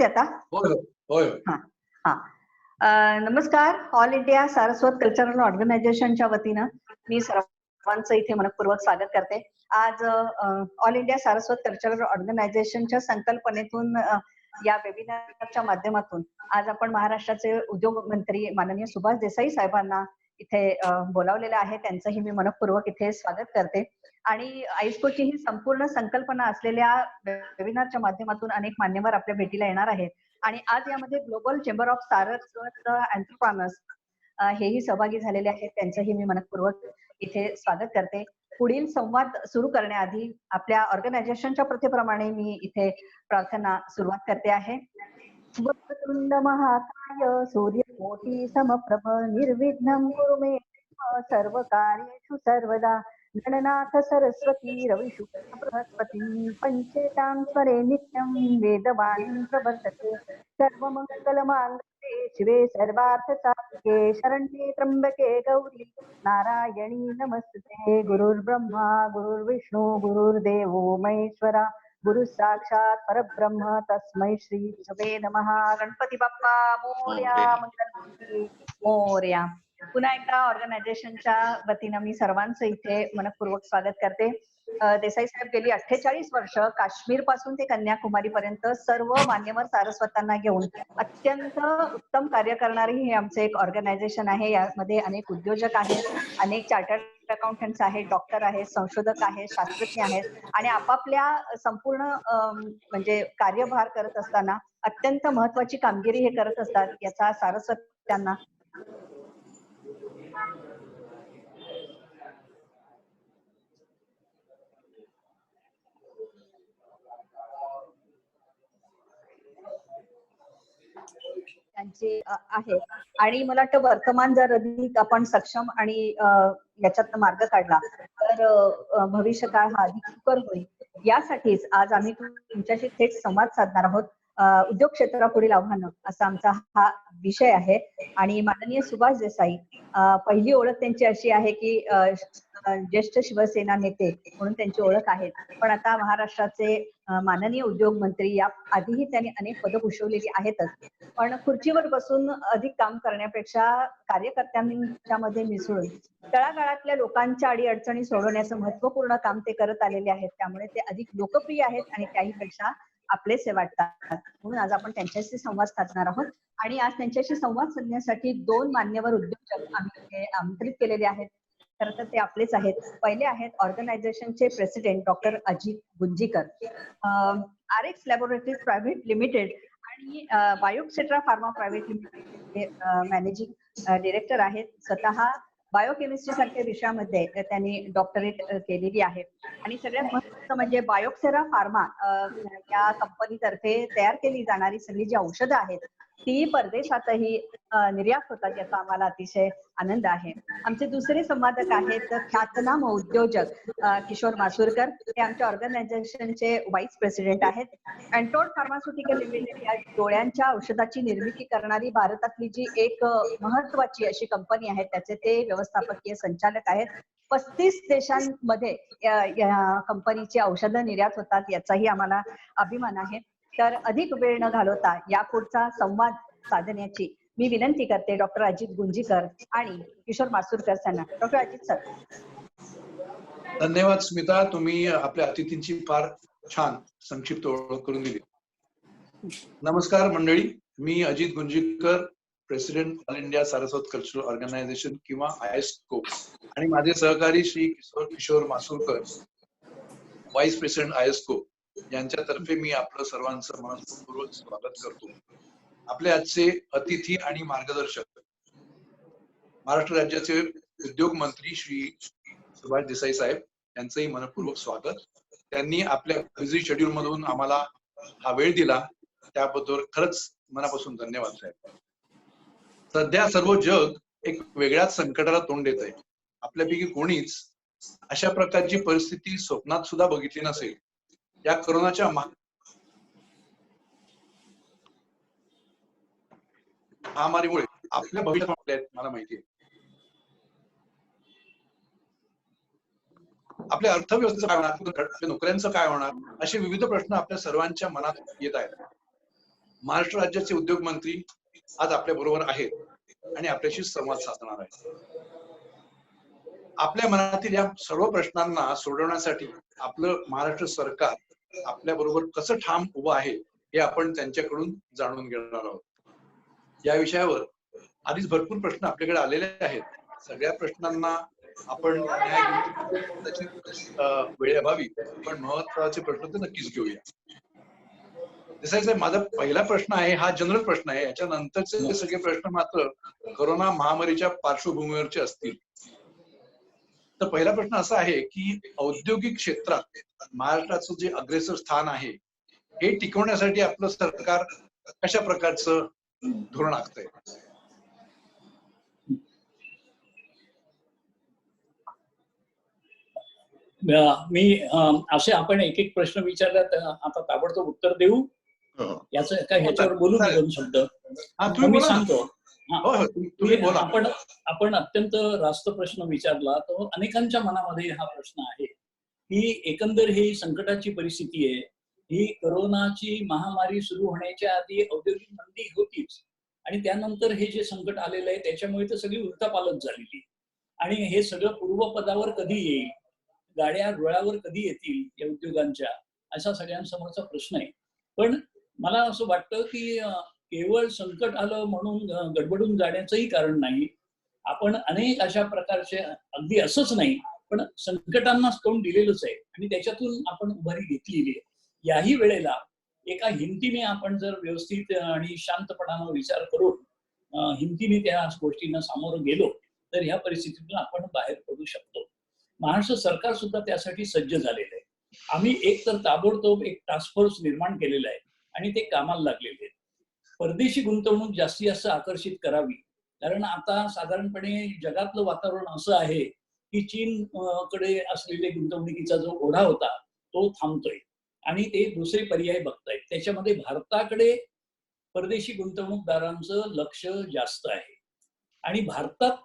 ते आता होय होय. हा हा नमस्कार. ऑल इंडिया सारस्वत कल्चरल ऑर्गनायझेशनच्या वतीनं मी सर्वांचं इथे मनपूर्वक स्वागत करते. आज ऑल इंडिया सारस्वत कल्चरल ऑर्गनायझेशनच्या संकल्पनेतून या वेबिनारच्या माध्यमातून आज आपण महाराष्ट्राचे उद्योग मंत्री माननीय सुभाष देसाई साहेबांना इथे बोलावलेलं आहे. त्यांचंही मी मनपूर्वक इथे स्वागत करते. आणि आईस्कोची ही संपूर्ण संकल्पना असलेल्या वेबिनारच्या माध्यमातून अनेक मान्यवर आपल्या भेटीला येणार आहेत. आणि आज यामध्ये global chamber of Saraswat entrepreneurs हेही सहभागी झालेले आहेत. त्यांचंही मी मनपूर्वक इथे स्वागत करते. पुढील संवाद सुरू करण्याआधी आपल्या ऑर्गनायझेशनच्या प्रथेप्रमाणे मी इथे प्रार्थना सुरुवात करते आहे. वक्रतुंड महाकाय सूर्यकोटी समप्रभ निर्विघ्नं कुरु मे सर्व कार्येषु सर्वदा गणनाथ सरस्वती रविशुक्ल बृहस्पती पंचेतां स्वरे नित्यं वेदवाणी प्रवर्तते. सर्वमंगलमांगल्ये शिवे सर्वार्थ साधिके शरण्ये त्र्यंबके गौरी नारायणी नमस्ते. गुरुर्ब्रह्मा गुरुर्विष्णू गुरुर्देवो महेश्वरा गुरु साक्षात परब्रह्म तस्मै श्री गुरवे नमः. गणपती बाप्पा मोरया. मंगलमूर्ती मोरया. पुन्हा एकदा ऑर्गनायझेशनच्या वतीनं मी सर्वांचं इथे मनपूर्वक स्वागत करते. देसाई साहेब गेली 48 वर्ष काश्मीर पासून ते कन्याकुमारी पर्यंत सर्व मान्यवर सारस्वतांना घेऊन अत्यंत उत्तम कार्य करणारे हे आमचे एक ऑर्गनायझेशन आहे. यामध्ये अनेक उद्योजक आहेत, अनेक चार्टर्ड अकाउंटंट्स आहेत, डॉक्टर आहेत, संशोधक आहेत, शास्त्रज्ञ आहेत आणि आपापल्या संपूर्ण म्हणजे कार्यभार करत असताना अत्यंत महत्वाची कामगिरी हे करत असतात. याचा सारस्वत त्यांना त्यांचे आहे. आणि मला वाटतं वर्तमान जर अधिक आपण सक्षम आणि याच्यात मार्ग काढला तर भविष्य काळ हा अधिक सुकर होईल. यासाठीच आज आम्ही तुमच्याशी थेट संवाद साधणार आहोत. उद्योग क्षेत्रापुढील आव्हानं असा आमचा हा विषय आहे. आणि माननीय सुभाष देसाई पहिली ओळख त्यांची अशी आहे की ज्येष्ठ शिवसेना नेते म्हणून त्यांची ओळख आहे. पण आता महाराष्ट्राचे माननीय उद्योग मंत्री या आधीही त्यांनी अनेक पदं भूषवलेली आहेतच. पण खुर्चीवर बसून अधिक काम करण्यापेक्षा कार्यकर्त्यांच्या मध्ये मिसळून तळागाळातल्या लोकांच्या अडीअडचणी सोडवण्याचं महत्वपूर्ण काम ते करत आलेले आहेत. त्यामुळे ते अधिक लोकप्रिय आहेत आणि त्याहीपेक्षा आपलेसे वाटतात. म्हणून आज आपण त्यांच्याशी संवाद साधणार आहोत. आणि आज त्यांच्याशी संवाद साधण्यासाठी दोन मान्यवर उद्योजक आम्ही आमंत्रित केलेले आहेत. खरं तर ते आपलेच आहेत. पहिले आहेत ऑर्गनायझेशनचे president doctor Ajit Gunjikar. RX laboratories private limited आणि Biocetra pharma private limited managing director आहेत. स्वतः बायोकेमिस्ट्री सारख्या विषयामध्ये त्यांनी डॉक्टरेट केलेली आहे. आणि सगळ्यात महत्त्वाचं म्हणजे बायोसेरा फार्मा या कंपनीतर्फे तयार केली जाणारी सगळी जी औषधं आहेत ती परदेशातही निर्यात होतात. याचा आम्हाला अतिशय आनंद आहे. आमचे दुसरे संवादक आहेत ख्यातनाम उद्योजक किशोर मासुरकर. हे आमच्या ऑर्गनायझेशनचे व्हाईस प्रेसिडेंट आहेत. अँटोड फार्मास्युटिकल लिमिटेड या डोळ्यांच्या औषधाची निर्मिती करणारी भारतातली जी एक महत्वाची अशी कंपनी आहे त्याचे ते व्यवस्थापकीय संचालक आहेत. 35 देशांमध्ये या कंपनीची औषधं निर्यात होतात. याचाही आम्हाला अभिमान आहे. तर अधिक वेळ न घालवता या पुढचा संवाद साधण्याची मी विनंती करते डॉक्टर अजित गुंजीकर आणि किशोर मासुरकर यांना. Doctor Ajit sir. धन्यवाद स्मिता. तुम्ही आपल्या अतिथींची फार छान संक्षिप्त ओळख करून दिली. नमस्कार मंडळी. मी Ajit Gunjikar, president all India Saraswat cultural organisation किंवा आयस्को आणि माझे सहकारी Shri Kishor Masurkar, vice president AISCO यांच्यातर्फे मी आपलं सर्वांचं मनपूर्वक स्वागत करतो. आपले आजचे अतिथी आणि मार्गदर्शक महाराष्ट्र राज्याचे उद्योग मंत्री श्री सुभाष देसाई साहेब यांचंही मनपूर्वक स्वागत. त्यांनी आपल्या बिझी शेड्यूल मधून आम्हाला हा वेळ दिला त्याबद्दल खरंच मनापासून धन्यवाद साहेब. सध्या सर्व जग एक वेगळ्याच संकटाला तोंड देत आहे. आपल्यापैकी कोणीच अशा प्रकारची परिस्थिती स्वप्नात सुद्धा बघितली नसेल. या कोरोनाच्या महामारीमुळे आपल्या भविष्यात मला माहिती आहे आपल्या अर्थव्यवस्थेचं काय होणार, आपल्या नोकऱ्यांचं काय होणार, असे विविध प्रश्न आपल्या सर्वांच्या मनात येत आहेत. महाराष्ट्र राज्याचे उद्योग मंत्री आज आपल्या बरोबर आहेत आणि आपल्याशी संवाद साधणार आहेत. आपल्या मनातील या सर्व प्रश्नांना सोडवण्यासाठी आपलं महाराष्ट्र सरकार आपल्या बरोबर कसं ठाम उभं आहे हे आपण त्यांच्याकडून जाणून घेणार आहोत. या विषयावर आधीच भरपूर प्रश्न आपल्याकडे आलेले आहेत. सगळ्या प्रश्नांना आपण वेळेअभावी पण महत्वाचे प्रश्न तर नक्कीच घेऊया. देसाई साहेब, माझा पहिला प्रश्न आहे, हा जनरल प्रश्न आहे. याच्यानंतरचे सगळे प्रश्न मात्र कोरोना महामारीच्या पार्श्वभूमीवरचे असतील. तर पहिला प्रश्न असा आहे की औद्योगिक क्षेत्रात महाराष्ट्राचं जे अग्रेसर स्थान आहे हे टिकवण्यासाठी आपलं सरकार कशा प्रकारचं धोरण आखतंय? मी असे आपण एक एक प्रश्न विचारल्यात, आता ताबडतोब उत्तर देऊ याचं काय, ह्याच्यावर बोलू मी दोन शब्द. मी सांगतो. आपण अत्यंत रास्त प्रश्न विचारला. तो अनेकांच्या मनामध्ये हा प्रश्न आहे की एकंदर ही संकटाची परिस्थिती आहे. ही कोरोनाची महामारी सुरू होण्याच्या आधी औद्योगिक मंदी होतीच आणि त्यानंतर हे जे संकट आलेलं आहे त्याच्यामुळे तर सगळी उलथापालथ झालेली आणि हे सगळं पूर्वपदावर कधी येईल, गाड्या रुळावर कधी येतील या उद्योगांच्या, असा सगळ्यांसमोरचा प्रश्न आहे. पण मला असं वाटतं की केवळ संकट आलं म्हणून गडबडून जाण्याचंही कारण नाही. आपण अनेक अशा प्रकारचे, अगदी असंच नाही पण संकटांनाच तोंड दिलेलंच आहे आणि त्याच्यातून आपण उभारी घेतलेली आहे. याही वेळेला एका हिमतीने आपण जर व्यवस्थित आणि शांतपणानं विचार करून हिमतीने त्या गोष्टींना सामोरं गेलो तर ह्या परिस्थितीतून आपण बाहेर पडू शकतो. महाराष्ट्र सरकार सुद्धा त्यासाठी सज्ज झालेलं आहे. आम्ही एक तर ताबडतोब एक टास्क फोर्स निर्माण केलेला आहे आणि ते कामाला लागलेले आहेत. परदेशी गुंतवणूक जास्तीत जास्त आकर्षित करावी, कारण आता साधारणपणे जगातलं वातावरण असं आहे की चीन कडे असलेले गुंतवणुकीचा जो ओढा होता तो थांबतोय आणि ते दुसरे पर्याय बघतायत. त्याच्यामध्ये भारताकडे परदेशी गुंतवणूकदारांचं लक्ष जास्त आहे आणि भारतात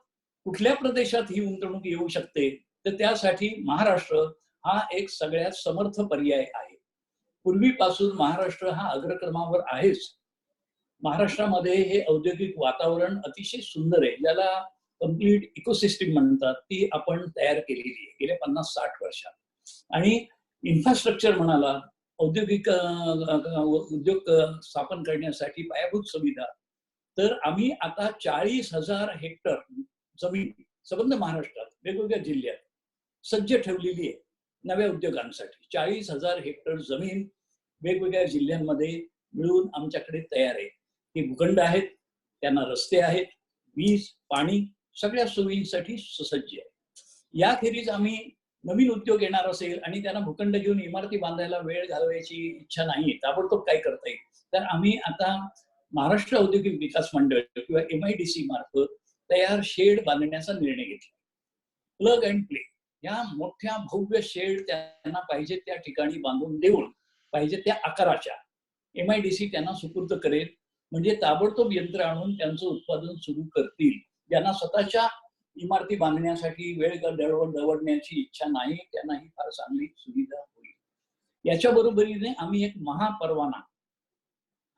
कुठल्या प्रदेशात ही गुंतवणूक येऊ शकते तर त्यासाठी महाराष्ट्र हा एक सगळ्यात समर्थ पर्याय आहे. पूर्वीपासून महाराष्ट्र हा अग्रक्रमावर आहेच. महाराष्ट्रामध्ये हे औद्योगिक वातावरण अतिशय सुंदर आहे, ज्याला कम्प्लीट इकोसिस्टीम म्हणतात, ती आपण तयार केलेली आहे गेल्या 50-60 वर्षात. आणि इन्फ्रास्ट्रक्चर म्हणाला, औद्योगिक उद्योग स्थापन करण्यासाठी पायाभूत सुविधा, तर आम्ही आता 40,000 हेक्टर जमीन संबंध महाराष्ट्रात वेगवेगळ्या जिल्ह्यात सज्ज ठेवलेली आहे नव्या उद्योगांसाठी. 40,000 हेक्टर जमीन वेगवेगळ्या जिल्ह्यांमध्ये मिळून आमच्याकडे तयार आहे. ते भूखंड आहेत, त्यांना रस्ते आहेत, वीज, पाणी सगळ्या सोयींसाठी सुसज्ज आहे. याखेरीज आम्ही नवीन उद्योग येणार असेल आणि त्यांना भूखंड घेऊन इमारती बांधायला वेळ घालवायची इच्छा नाही, ताबडतोब काय करता येईल, तर आम्ही आता महाराष्ट्र औद्योगिक विकास मंडळ किंवा MIDC मार्फत तयार शेड बांधण्याचा निर्णय घेतला. प्लग अँड प्ले या मोठ्या भव्य शेड त्यांना पाहिजे त्या ठिकाणी बांधून देऊन पाहिजे त्या आकाराच्या MIDC त्यांना सुपूर्द करेल. म्हणजे ताबडतोब यंत्र आणून त्यांचं उत्पादन सुरू करतील. ज्यांना स्वतःच्या इमारती बांधण्यासाठी वेळ दवडण्याची इच्छा नाही त्यांना ही फार चांगली सुविधा होईल. याच्या बरोबरीने आम्ही एक महापरवाना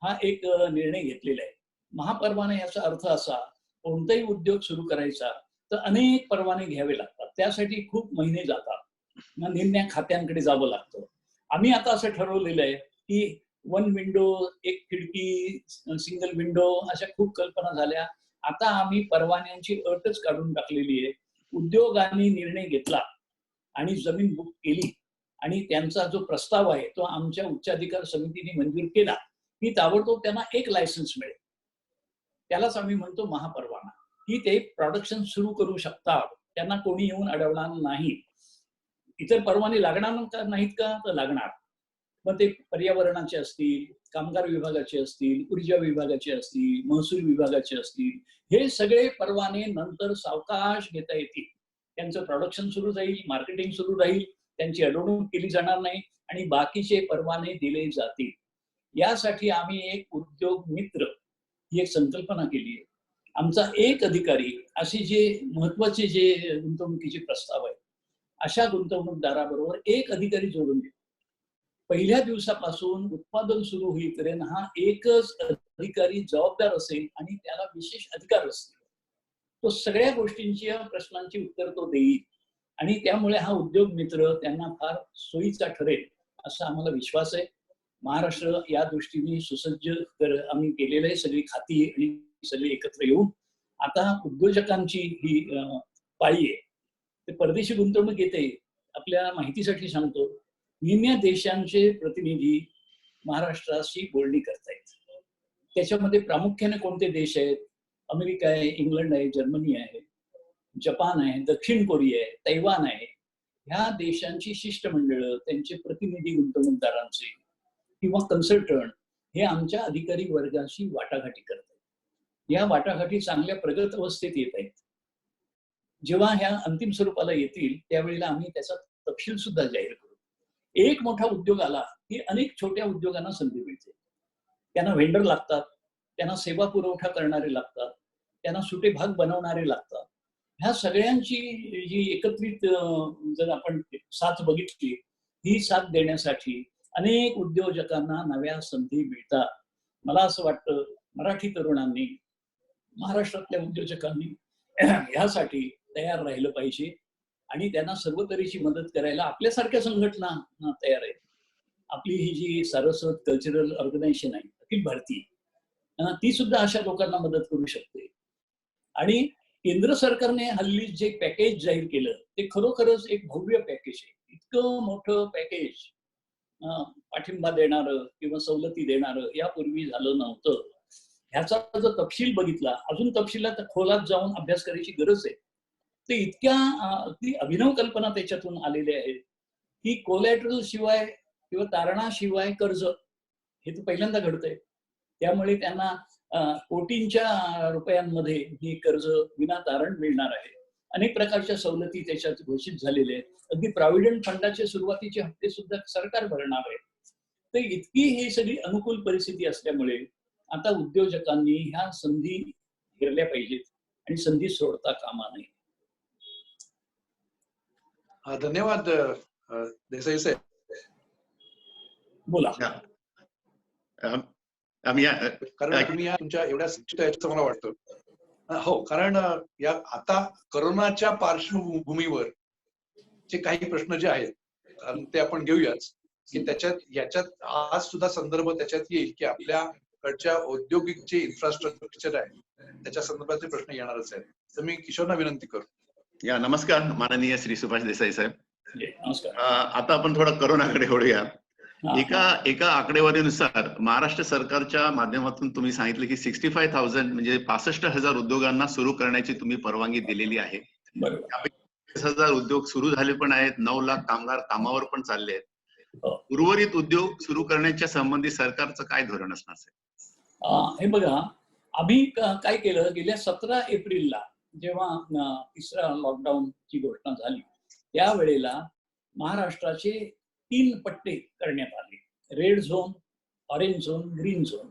हा एक निर्णय घेतलेला आहे. महापरवाना याचा अर्थ असा, कोणताही उद्योग सुरू करायचा तर अनेक परवाने घ्यावे लागतात, त्यासाठी खूप महिने जातात, निम्म्या खात्यांकडे जावं लागतं. आम्ही आता असं ठरवलेलं आहे की 1 विंडो, एक खिडकी, सिंगल विंडो, अशा खूप कल्पना झाल्या. आता आम्ही परवान्यांची अटच काढून टाकलेली आहे. उद्योगांनी निर्णय घेतला आणि जमीन बुक केली आणि त्यांचा जो प्रस्ताव आहे तो आमच्या उच्चाधिकार समितीने मंजूर केला की ताबडतोब त्यांना एक लायसन्स मिळेल. त्यालाच आम्ही म्हणतो महापरवाना, की ते प्रोडक्शन सुरू करू शकतात, त्यांना कोणी येऊन अडवणार नाही. इतर परवाने लागणार नाहीत का, तर लागणार. मग ते पर्यावरणाचे असतील, कामगार विभागाचे असतील, ऊर्जा विभागाचे असतील, महसूल विभागाचे असतील, हे सगळे परवाने नंतर सावकाश घेता येतील. त्यांचं प्रोडक्शन सुरू राहील, मार्केटिंग सुरू राहील, त्यांची अडवणूक केली जाणार नाही आणि बाकीचे परवाने दिले जातील. यासाठी आम्ही एक उद्योग मित्र ही एक संकल्पना केली आहे. आमचा एक अधिकारी असे जे महत्वाचे जे गुंतवणुकीचे प्रस्ताव आहेत, अशा गुंतवणूकदाराबरोबर एक अधिकारी जोडून देतो. पहिल्या दिवसापासून उत्पादन सुरू होईपर्यंत हा एकच अधिकारी जबाबदार असेल आणि त्याला विशेष अधिकार असतील. तो सगळ्या गोष्टींची प्रश्नांची उत्तर तो देईल आणि त्यामुळे हा उद्योग मित्र त्यांना फार सोयीचा ठरेल असा आम्हाला विश्वास आहे. महाराष्ट्र या दृष्टीने सुसज्ज आम्ही केलेलं आहे. सगळी खाती आणि सगळे एकत्र येऊन आता उद्योजकांची ही पाळी आहे. ते परदेशी गुंतवणूक येते. आपल्या माहितीसाठी सांगतो, निम्या देशांचे प्रतिनिधी महाराष्ट्राशी बोलणी करतायत. त्याच्यामध्ये प्रामुख्याने कोणते देश आहेत? अमेरिका आहे, इंग्लंड आहे, जर्मनी आहे, जपान आहे, दक्षिण कोरिया आहे, तैवान आहे. ह्या देशांची शिष्टमंडळ, त्यांचे प्रतिनिधी गुंतवणूकदारांचे किंवा कन्सल्टंट हे आमच्या अधिकारी वर्गाशी वाटाघाटी करतात. या वाटाघाटी चांगल्या प्रगत अवस्थेत येत आहेत. जेव्हा ह्या अंतिम स्वरूपाला येतील त्यावेळेला आम्ही त्याचा तपशील सुद्धा जाहीर करू. एक मोठा उद्योग आला की अनेक छोट्या उद्योगांना संधी मिळते. त्यांना व्हेंडर लागतात, त्यांना सेवा पुरवठा करणारे लागतात, त्यांना सुटे भाग बनवणारे लागतात. ह्या सगळ्यांची जी एकत्रित जर आपण साथ बघितली, ही साथ देण्यासाठी अनेक उद्योजकांना नव्या संधी मिळतात. मला असं वाटतं मराठी तरुणांनी, महाराष्ट्रातल्या उद्योजकांनी ह्यासाठी तयार राहिलं पाहिजे आणि त्यांना सर्व तऱ्हेची मदत करायला आपल्यासारख्या संघटना तयार आहेत. आपली ही जी सारस्वत कल्चरल ऑर्गनायझेशन आहे अखिल भारतीय, ती सुद्धा अशा लोकांना मदत करू शकते. आणि केंद्र सरकारने हल्ली जे पॅकेज जाहीर केलं ते खरोखरच एक भव्य पॅकेज आहे. इतकं मोठं पॅकेज पाठिंबा देणारं किंवा सवलती देणारं यापूर्वी झालं नव्हतं. ह्याचा जर तपशील बघितला, अजून तपशिलात खोलात जाऊन अभ्यास करायची गरज आहे. ते इतक्या ती अभिनव कल्पना त्याच्यातून आलेल्या आहेत की कोलॅटरल शिवाय किंवा तारणाशिवाय कर्ज हे तर पहिल्यांदा घडतंय. त्यामुळे त्यांना कोटींच्या रुपयांमध्ये ही कर्ज विना तारण मिळणार आहे. अनेक प्रकारच्या सवलती त्याच्यात घोषित झालेल्या आहेत. अगदी प्रॉव्हिडंट फंडाचे सुरुवातीचे हप्ते सुद्धा सरकार भरणार आहे. तर इतकी ही सगळी अनुकूल परिस्थिती असल्यामुळे आता उद्योजकांनी ह्या संधी घेरल्या पाहिजेत आणि संधी सोडता कामा नये. धन्यवाद देसाई साहेब. बोला. कारण तुम्ही या तुमच्या एवढ्या शिक्षित याचं मला वाटतं. हो, कारण या आता करोनाच्या पार्श्वभूमीवर जे काही प्रश्न जे आहेत ते आपण घेऊयाच की याच्यात आज सुद्धा संदर्भ त्याच्यात येईल की आपल्याकडच्या औद्योगिक जे इन्फ्रास्ट्रक्चर आहे त्याच्या संदर्भाचे प्रश्न येणारच आहेत. तर मी किशोरना विनंती करू. नमस्कार माननीय श्री सुभाष देसाई साहेब. नमस्कार. आता आपण थोडा करोनाकडे वळूया. एका आकडेवारीनुसार महाराष्ट्र सरकारच्या माध्यमातून तुम्ही सांगितलं की 65,000 म्हणजे 65,000 उद्योगांना सुरू करण्याची तुम्ही परवानगी दिलेली आहे. 20,000 उद्योग सुरू झाले पण आहेत. 9 लाख कामगार कामावर पण चालले आहेत. उर्वरित उद्योग सुरू करण्याच्या संबंधी सरकारचं काय धोरण असणार आहे? हे बघा, आम्ही काय केलं, गेल्या 17 एप्रिलला जेव्हा तिसरा लॉकडाऊनची घोषणा झाली त्यावेळेला महाराष्ट्राचे 3 पट्टे करण्यात आले. Red zone, orange zone, green zone.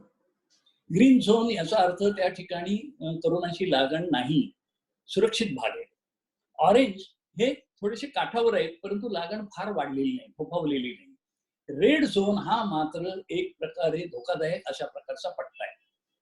Green zone याचा अर्थ त्या ठिकाणी करोनाची लागण नाही, सुरक्षित भाग आहे. ऑरेंज हे थोडेसे काठावर आहेत परंतु लागण फार वाढलेली नाही, फोफावलेली नाही. रेड झोन हा मात्र एक प्रकारे धोकादायक अशा प्रकारचा पट्टा आहे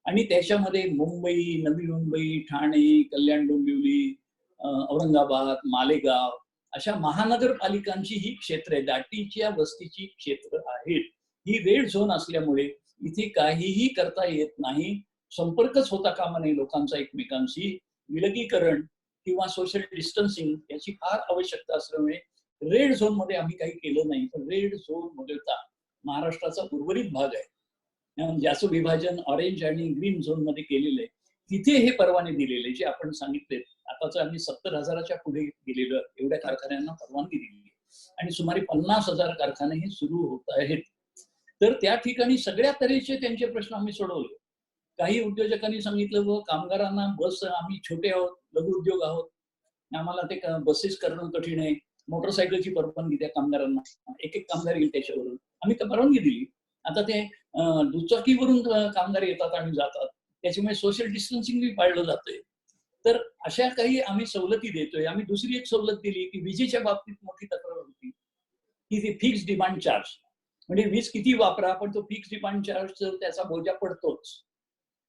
आणि त्याच्यामध्ये मुंबई, नवी मुंबई, ठाणे, कल्याण डोंबिवली, औरंगाबाद, मालेगाव अशा महानगरपालिकांची ही क्षेत्र आहे, दाटीच्या वस्तीची क्षेत्र आहेत. ही रेड झोन असल्यामुळे इथे काहीही करता येत नाही. संपर्कच होता कामा नये लोकांचा एकमेकांशी. विलगीकरण किंवा सोशल डिस्टन्सिंग याची फार आवश्यकता असल्यामुळे रेड झोन मध्ये आम्ही काही केलं नाही. पण रेड झोन वगळता महाराष्ट्राचा उर्वरित भाग आहे ज्याचं विभाजन ऑरेंज आणि ग्रीन झोन मध्ये केलेलं आहे, तिथे हे परवाने दिलेले जे आपण सांगितले. आताच आम्ही 70,000च्या पुढे गेलेलं एवढ्या कारखान्यांना परवानगी दिली आणि सुमारे 50,000 कारखाने हे सुरू होत आहेत. तर त्या ठिकाणी सगळ्या तऱ्हेचे त्यांचे प्रश्न आम्ही सोडवले. काही उद्योजकांनी सांगितलं व कामगारांना बस, आम्ही छोटे आहोत, लघु उद्योग आहोत, आम्हाला ते बसेस करणं कठीण आहे. मोटरसायकलची परवानगी द्या कामगारांना, एक कामगार येईल त्याच्यावरून. आम्ही तर परवानगी दिली. आता ते दुचाकीवरून कामगार येतात आणि जातात, त्याच्यामुळे सोशल डिस्टन्सिंग पाळलं जातंय. तर अशा काही आम्ही सवलती देतोय. आम्ही दुसरी एक सवलत दिली की विजेच्या बाबतीत मोठी तक्रार होती की ते फिक्स डिमांड चार्ज म्हणजे वीज किती वापरा पण तो फिक्स डिमांड चार्ज त्याचा बोजा पडतोच.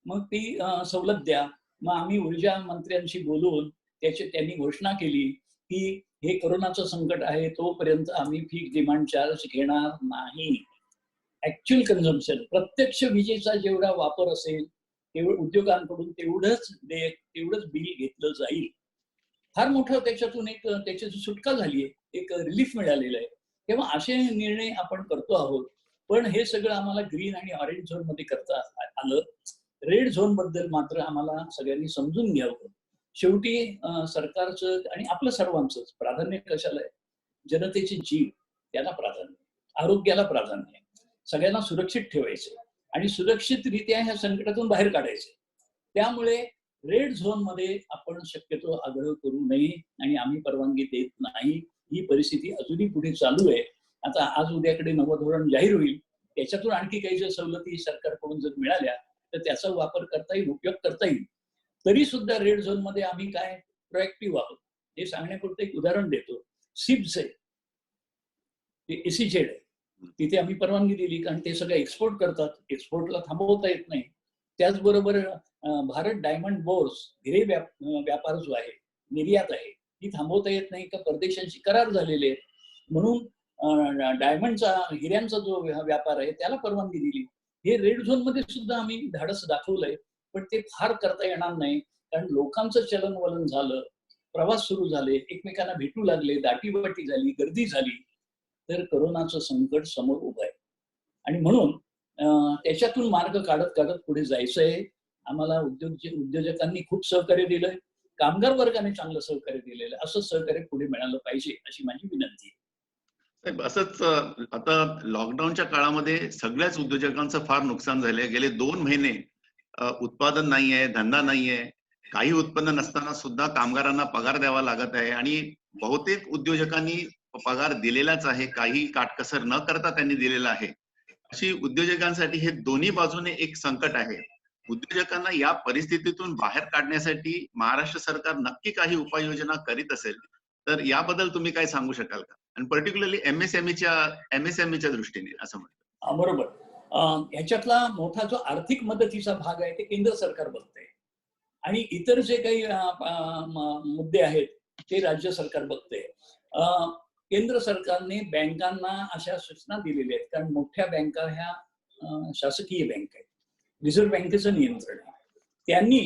मग ती सवलत द्या. मग आम्ही ऊर्जा मंत्र्यांशी बोलून त्यांनी घोषणा केली की हे कोरोनाचं संकट आहे तोपर्यंत आम्ही फिक्स डिमांड चार्ज घेणार नाही. ऍक्च्युअल कन्झम्पशन प्रत्यक्ष विजेचा जेवढा वापर असेल तेवढं उद्योगांकडून तेवढंच बिल घेतलं जाईल. फार मोठं त्याच्यातून त्याची सुटका झालीये, एक रिलीफ मिळालेलं आहे. तेव्हा असे निर्णय आपण करतो आहोत. पण हे सगळं आम्हाला ग्रीन आणि ऑरेंज झोन मध्ये करता आलं. रेड झोन बद्दल मात्र आम्हाला सगळ्यांनी समजून घ्यावं. शेवटी सरकारचं आणि आपलं सर्वांचंच प्राधान्य कशाला आहे? जनतेचे जीव त्याला प्राधान्य, आरोग्याला प्राधान्य, सगळ्यांना सुरक्षित ठेवायचे आणि सुरक्षितरित्या ह्या संकटातून बाहेर काढायचे. त्यामुळे रेड झोन मध्ये आपण शक्यतो आग्रह करू नये आणि आम्ही परवानगी देत नाही. ही परिस्थिती अजूनही पुढे चालू आहे. आता आज उद्याकडे नवं धोरण जाहीर होईल. त्याच्यातून आणखी काही जर सवलती सरकारकडून जर मिळाल्या तर त्याचा वापर करता येईल, उपयोग करता येईल. तरी सुद्धा रेड झोन मध्ये आम्ही काय प्रोएक्टिव्ह आहोत हे सांगण्यापुरतं एक उदाहरण देतो. सिप्स आहे, एसीजेड आहे, तिथे आम्ही परवानगी दिली कारण ते सगळं एक्सपोर्ट करतात. एक्सपोर्टला थांबवता येत नाही. त्याचबरोबर भारत डायमंड बोर्स हिरे व्यापार जो आहे, निर्यात आहे, ती थांबवता येत नाही का परदेशांशी करार झालेले आहेत. म्हणून डायमंडचा हिऱ्यांचा जो व्यापार आहे त्याला परवानगी दिली. हे रेड झोन मध्ये सुद्धा आम्ही धाडस दाखवलंय. पण ते फार करता येणार नाही कारण लोकांचं चलनवलन झालं, प्रवास सुरू झाले, एकमेकांना भेटू लागले, दाटीवाटी झाली, गर्दी झाली, तर कोरोनाचं संकट समोर उभं आहे. आणि म्हणून त्याच्यातून मार्ग काढत काढत पुढे जायचंय. आम्हाला उद्योजकांनी खूप सहकार्य दिलंय, कामगार वर्गाने चांगलं सहकार्य दिलेलं, असं सहकार्य पुढे मिळालं पाहिजे अशी माझी विनंती आहे. असंच आता लॉकडाऊनच्या काळामध्ये सगळ्याच उद्योजकांचं फार नुकसान झालंय. गेले 2 महिने उत्पादन नाहीये, धंदा नाहीये. काही उत्पन्न नसताना सुद्धा कामगारांना पगार द्यावा लागत आहे आणि बहुतेक उद्योजकांनी पगार दिलेलाच आहे, काही काटकसर न करता त्यांनी दिलेला आहे. अशी उद्योजकांसाठी हे दोन्ही बाजूने एक संकट आहे. उद्योजकांना या परिस्थितीतून बाहेर काढण्यासाठी महाराष्ट्र सरकार नक्की काही उपाययोजना करीत असेल तर याबद्दल तुम्ही काय सांगू शकाल का? आणि पर्टिक्युलरली एमएसएमईच्या दृष्टीने असं म्हणतो. बरोबर. ह्याच्यातला मोठा जो आर्थिक मदतीचा भाग आहे ते केंद्र सरकार बघतंय आणि इतर जे काही मुद्दे आहेत ते राज्य सरकार बघतंय. केंद्र सरकारने बँकांना अशा सूचना दिलेल्या आहेत कारण मोठ्या बँका ह्या शासकीय बँक आहेत, रिझर्व्ह बँकेचं नियंत्रण आहे. त्यांनी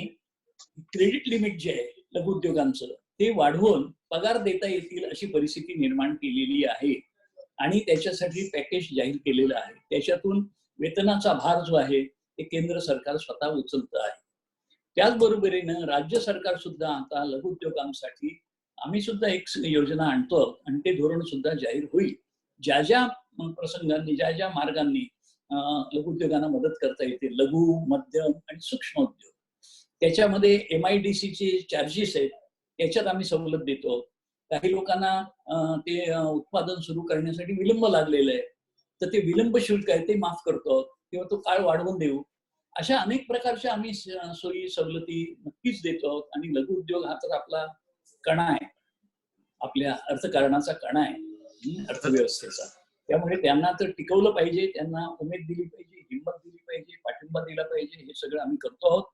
क्रेडिट लिमिट जे आहे लघुउद्योगांचं ते वाढवून पगार देता येतील अशी परिस्थिती निर्माण केलेली आहे आणि त्याच्यासाठी पॅकेज जाहीर केलेलं आहे. त्याच्यातून वेतनाचा भार जो आहे ते केंद्र सरकार स्वतः उचलतं आहे. त्याचबरोबरीनं राज्य सरकार सुद्धा आता लघुउद्योगांसाठी आम्ही सुद्धा एक योजना आणतो आणि ते धोरण सुद्धा जाहीर होईल. ज्या ज्या प्रसंगांनी, ज्या ज्या मार्गांनी लघुउद्योगांना मदत करता येते, लघु, मध्यम आणि सूक्ष्म उद्योग, त्याच्यामध्ये MIDCचे चार्जेस आहेत त्याच्यात आम्ही सवलत देतो. काही लोकांना ते उत्पादन सुरू करण्यासाठी विलंब लागलेला आहे तर ते विलंब शुल्क आहे ते माफ करतो किंवा तो काळ वाढवून देऊ. अशा अनेक प्रकारच्या आम्ही सोयी सवलती नक्कीच देतो आणि लघुउद्योग हा तर आपला कणा आहे, आपल्या अर्थकारणाचा कणा आहे अर्थव्यवस्थेचा. त्यामुळे त्यांना तर टिकवलं पाहिजे, त्यांना उमेद दिली पाहिजे, हिंमत दिली पाहिजे, पाठिंबा दिला पाहिजे. हे सगळं आम्ही करतो आहोत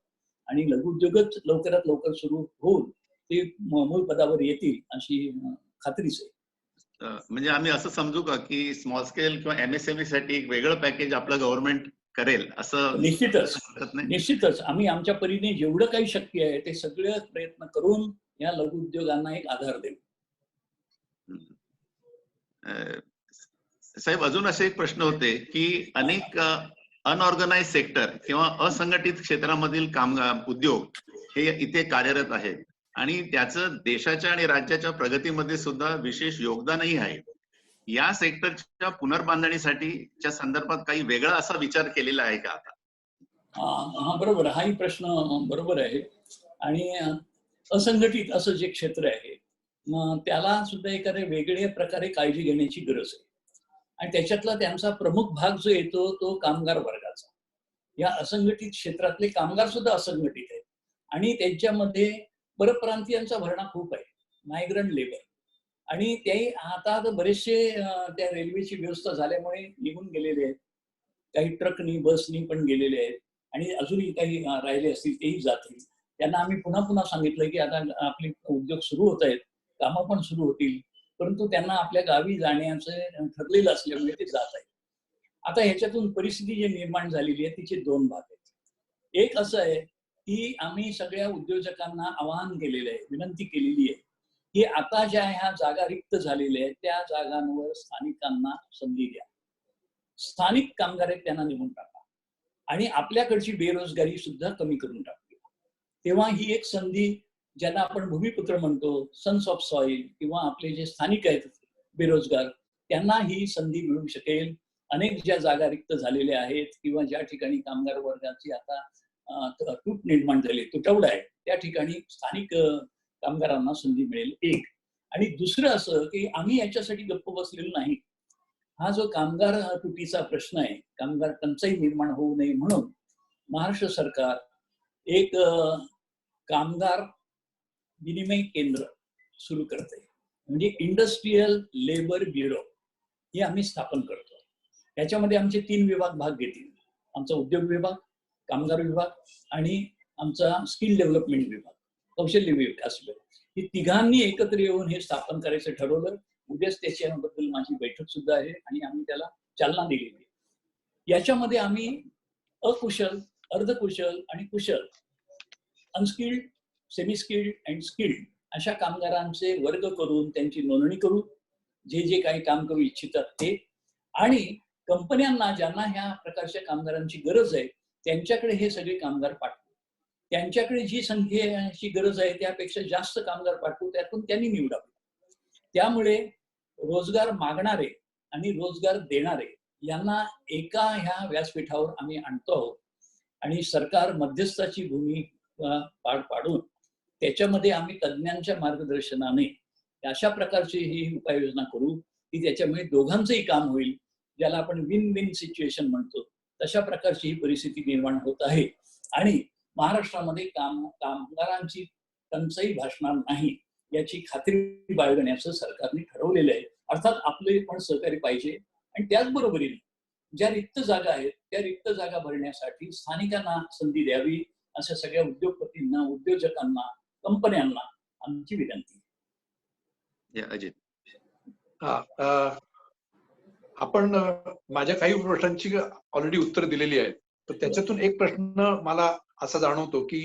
आणि लघुउद्योगच लवकरात लवकर सुरू होऊन ते मूळ पदावर येतील अशी खात्रीच आहे. म्हणजे आम्ही असं समजू का की स्मॉल स्केल किंवा MSME साठी एक वेगळं पॅकेज आपलं गव्हर्नमेंट करेल असं? निश्चितच आम्ही आमच्या परीने जेवढं काही शक्य आहे ते सगळे प्रयत्न करून या लघुउद्योगांना एक आधार देऊ. साहेब, अजून असे एक प्रश्न होते की अनेक अनऑर्गनाइज सेक्टर किंवा असंघटित क्षेत्रामधील कामगार उद्योग हे इथे कार्यरत आहेत आणि त्याचं देशाच्या आणि राज्याच्या प्रगतीमध्ये सुद्धा विशेष योगदानही आहे. या सेक्टरच्या पुनर्बांधणीसाठीच्या संदर्भात काही वेगळा असा विचार केलेला आहे का आता? हा बरोबर, हाही प्रश्न बरोबर आहे. आणि असंघटित असं जे क्षेत्र आहे त्याला सुद्धा एखाद्या वेगळ्या प्रकारे काळजी घेण्याची गरज आहे आणि त्याच्यातला त्यांचा प्रमुख भाग जो येतो तो कामगार वर्गाचा. या असंघटित क्षेत्रातले कामगार सुद्धा असंघटित आहेत आणि त्यांच्यामध्ये परप्रांतीयांचा भरणा खूप आहे, मायग्रंट लेबर. आणि ते आता बरेचसे त्या रेल्वेची व्यवस्था झाल्यामुळे निघून गेलेले आहेत. काही ट्रकनी बसनी पण गेलेले आहेत आणि अजूनही काही राहिले असतील तेही जातील. त्यांना आम्ही पुन्हा पुन्हा सांगितलं की आता आपले उद्योग सुरू होत आहेत, कामं पण सुरू होतील, परंतु त्यांना आपल्या गावी जाण्याचं ठरलेलं असल्यामुळे ते जात आहेत. आता ह्याच्यातून परिस्थिती जी निर्माण झालेली आहे तिचे दोन भाग आहेत. एक असं आहे की आम्ही सगळ्या उद्योजकांना आवाहन केलेलं आहे, विनंती केलेली आहे की आता ज्या ह्या जागा रिक्त झालेल्या आहेत त्या जागांवर स्थानिकांना संधी द्या. स्थानिक कामगार आहेत त्यांना निवडून टाका आणि आपल्याकडची बेरोजगारी सुद्धा कमी करून टाकली. तेव्हा ही एक संधी, ज्यांना आपण भूमिपुत्र म्हणतो, सन्स ऑफ सॉइल, किंवा आपले जे स्थानिक आहेत बेरोजगार, त्यांना ही संधी मिळू शकेल. अनेक ज्या जागा रिक्त झालेल्या आहेत किंवा ज्या ठिकाणी कामगार वर्गाची आता तूट निर्माण झाली, तुटवडा आहे, त्या ठिकाणी स्थानिक कामगारांना संधी मिळेल. एक. आणि दुसरं असं की आम्ही याच्यासाठी गप्प बसलेलो नाही. हा जो कामगार तुटीचा प्रश्न आहे, कामगार टंचाई निर्माण होऊ नये म्हणून महाराष्ट्र सरकार एक कामगार विनिमय केंद्र सुरू करते, म्हणजे इंडस्ट्रियल लेबर ब्युरो हे आम्ही स्थापन करतो. याच्यामध्ये आमचे 3 विभाग भाग घेतील. आमचा उद्योग विभाग, कामगार विभाग आणि आमचा स्किल डेव्हलपमेंट विभाग, कौशल्य विकास विभाग. ही तिघांनी एकत्र येऊन हे स्थापन करायचं ठरवलं. उद्याच त्याच्याबद्दल माझी बैठक सुद्धा आहे आणि आम्ही त्याला चालना दिलेली आहे. याच्यामध्ये आम्ही अकुशल, अर्धकुशल आणि कुशल, unskilled, semi skilled and skilled अशा कामगारांचे वर्ग करून त्यांची नोंदणी करू, जे जे काही काम करू इच्छितात ते. आणि कंपन्यांना ज्यांना ह्या प्रकारच्या कामगारांची गरज आहे त्यांच्याकडे हे सगळे कामगार पाठवू. त्यांच्याकडे जी संख्येची गरज आहे त्यापेक्षा जास्त कामगार पाठवू, त्यातून त्यांनी निवडावे. त्यामुळे रोजगार मागणारे आणि रोजगार देणारे यांना एका ह्या व्यासपीठावर आम्ही आणतो आहोत आणि सरकार मध्यस्थाची भूमिका पार पाडून त्याच्यामध्ये आम्ही तज्ज्ञांच्या मार्गदर्शनाने अशा प्रकारची ही उपाययोजना करू की त्याच्यामुळे दोघांचंही काम होईल, ज्याला आपण विन विन सिच्युएशन म्हणतो. तशा प्रकारची ही परिस्थिती निर्माण होत आहे आणि महाराष्ट्रामध्ये कामगारांची टंचाई भासणार नाही याची खात्री बाळगण्याचं सरकारने ठरवलेलं आहे. अर्थात आपले पण सहकार्य पाहिजे आणि त्याचबरोबरीने ज्या रिक्त जागा आहेत त्या रिक्त जागा भरण्यासाठी स्थानिकांना संधी द्यावी, अशा सगळ्या उद्योगपतींना, उद्योजकांना, कंपन्यांना आमची विनंती. अजित. आपण माझ्या काही प्रश्नांची ऑलरेडी उत्तर दिलेली आहेत, तर त्याच्यातून एक प्रश्न मला असा जाणवतो की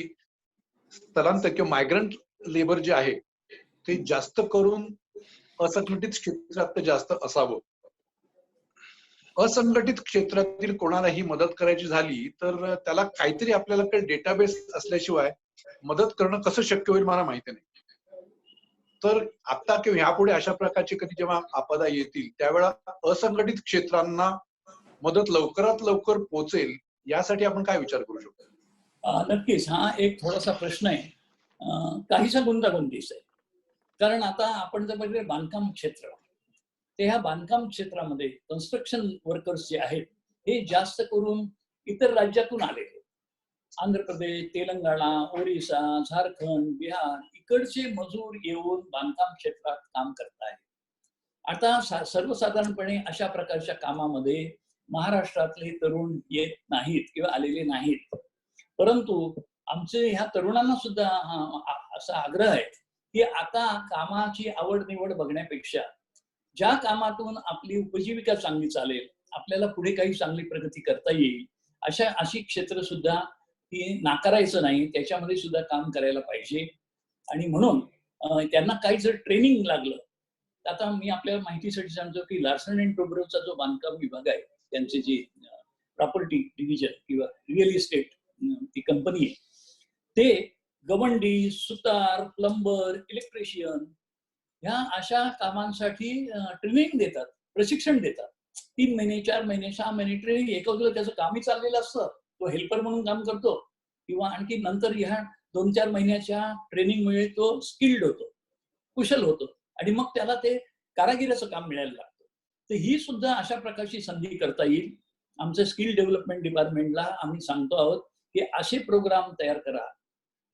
स्थलांतर किंवा मायग्रंट लेबर जे आहे ते जास्त करून असंघटित क्षेत्रात जास्त असावं. असंघटित क्षेत्रातील कोणालाही मदत करायची झाली तर त्याला काहीतरी आपल्याला डेटाबेस असल्याशिवाय मदत करणं कसं शक्य होईल मला माहिती नाही. तर आता किंवा ह्यापुढे अशा प्रकारचे कधी जेव्हा आपदा येतील त्यावेळा असंघटित क्षेत्रांना मदत लवकरात लवकर पोहोचेल यासाठी आपण काय विचार करू शकतो? नक्कीच हा एक थोडासा प्रश्न आहे, काहीसा गुंतागुंतीचा आहे. कारण आता आपण जर बघितलं बांधकाम क्षेत्र, ते ह्या बांधकाम क्षेत्रामध्ये कन्स्ट्रक्शन वर्कर्स जे आहेत हे जास्त करून इतर राज्यातून आले. आंध्र प्रदेश, तेलंगणा, ओरिसा, झारखंड, बिहार इकडचे मजूर येऊन बांधकाम क्षेत्रात काम करतायत. आता सर्वसाधारणपणे अशा प्रकारच्या कामामध्ये महाराष्ट्रातले तरुण येत नाहीत किंवा आलेले नाहीत. परंतु आमचे ह्या तरुणांना सुद्धा असा आग्रह आहे की आता कामाची आवड निवड बघण्यापेक्षा ज्या कामातून आपली उपजीविका चांगली चालेल, आपल्याला पुढे काही चांगली प्रगती करता येईल, अशी क्षेत्र सुद्धा ती नाकारायचं नाही, त्याच्यामध्ये सुद्धा काम करायला पाहिजे. आणि म्हणून त्यांना काही जर ट्रेनिंग लागलं, आता मी आपल्या माहितीसाठी सांगतो की लार्सन अँड टुब्रोचा जो बांधकाम विभाग आहे, त्यांचे जे प्रॉपर्टी डिव्हिजन किंवा रिअल इस्टेट ती कंपनी आहे, ते गवंडी, सुतार, प्लंबर, इलेक्ट्रिशियन ह्या अशा कामांसाठी ट्रेनिंग देतात, प्रशिक्षण देतात. 3 महिने, 4 महिने, 6 महिने ट्रेनिंग. एखादं त्याचं कामही चाललेलं असतं, तो हेल्पर म्हणून काम करतो किंवा आणखी नंतर ह्या 2-4 महिन्याच्या ट्रेनिंगमुळे तो स्किल्ड होतो, कुशल होतो आणि मग त्याला ते कारागिराचं काम मिळायला लागतं. तर ही सुद्धा अशा प्रकारची संधी करता येईल. आमचं स्किल डेव्हलपमेंट डिपार्टमेंटला आम्ही सांगतो आहोत की असे प्रोग्राम तयार करा,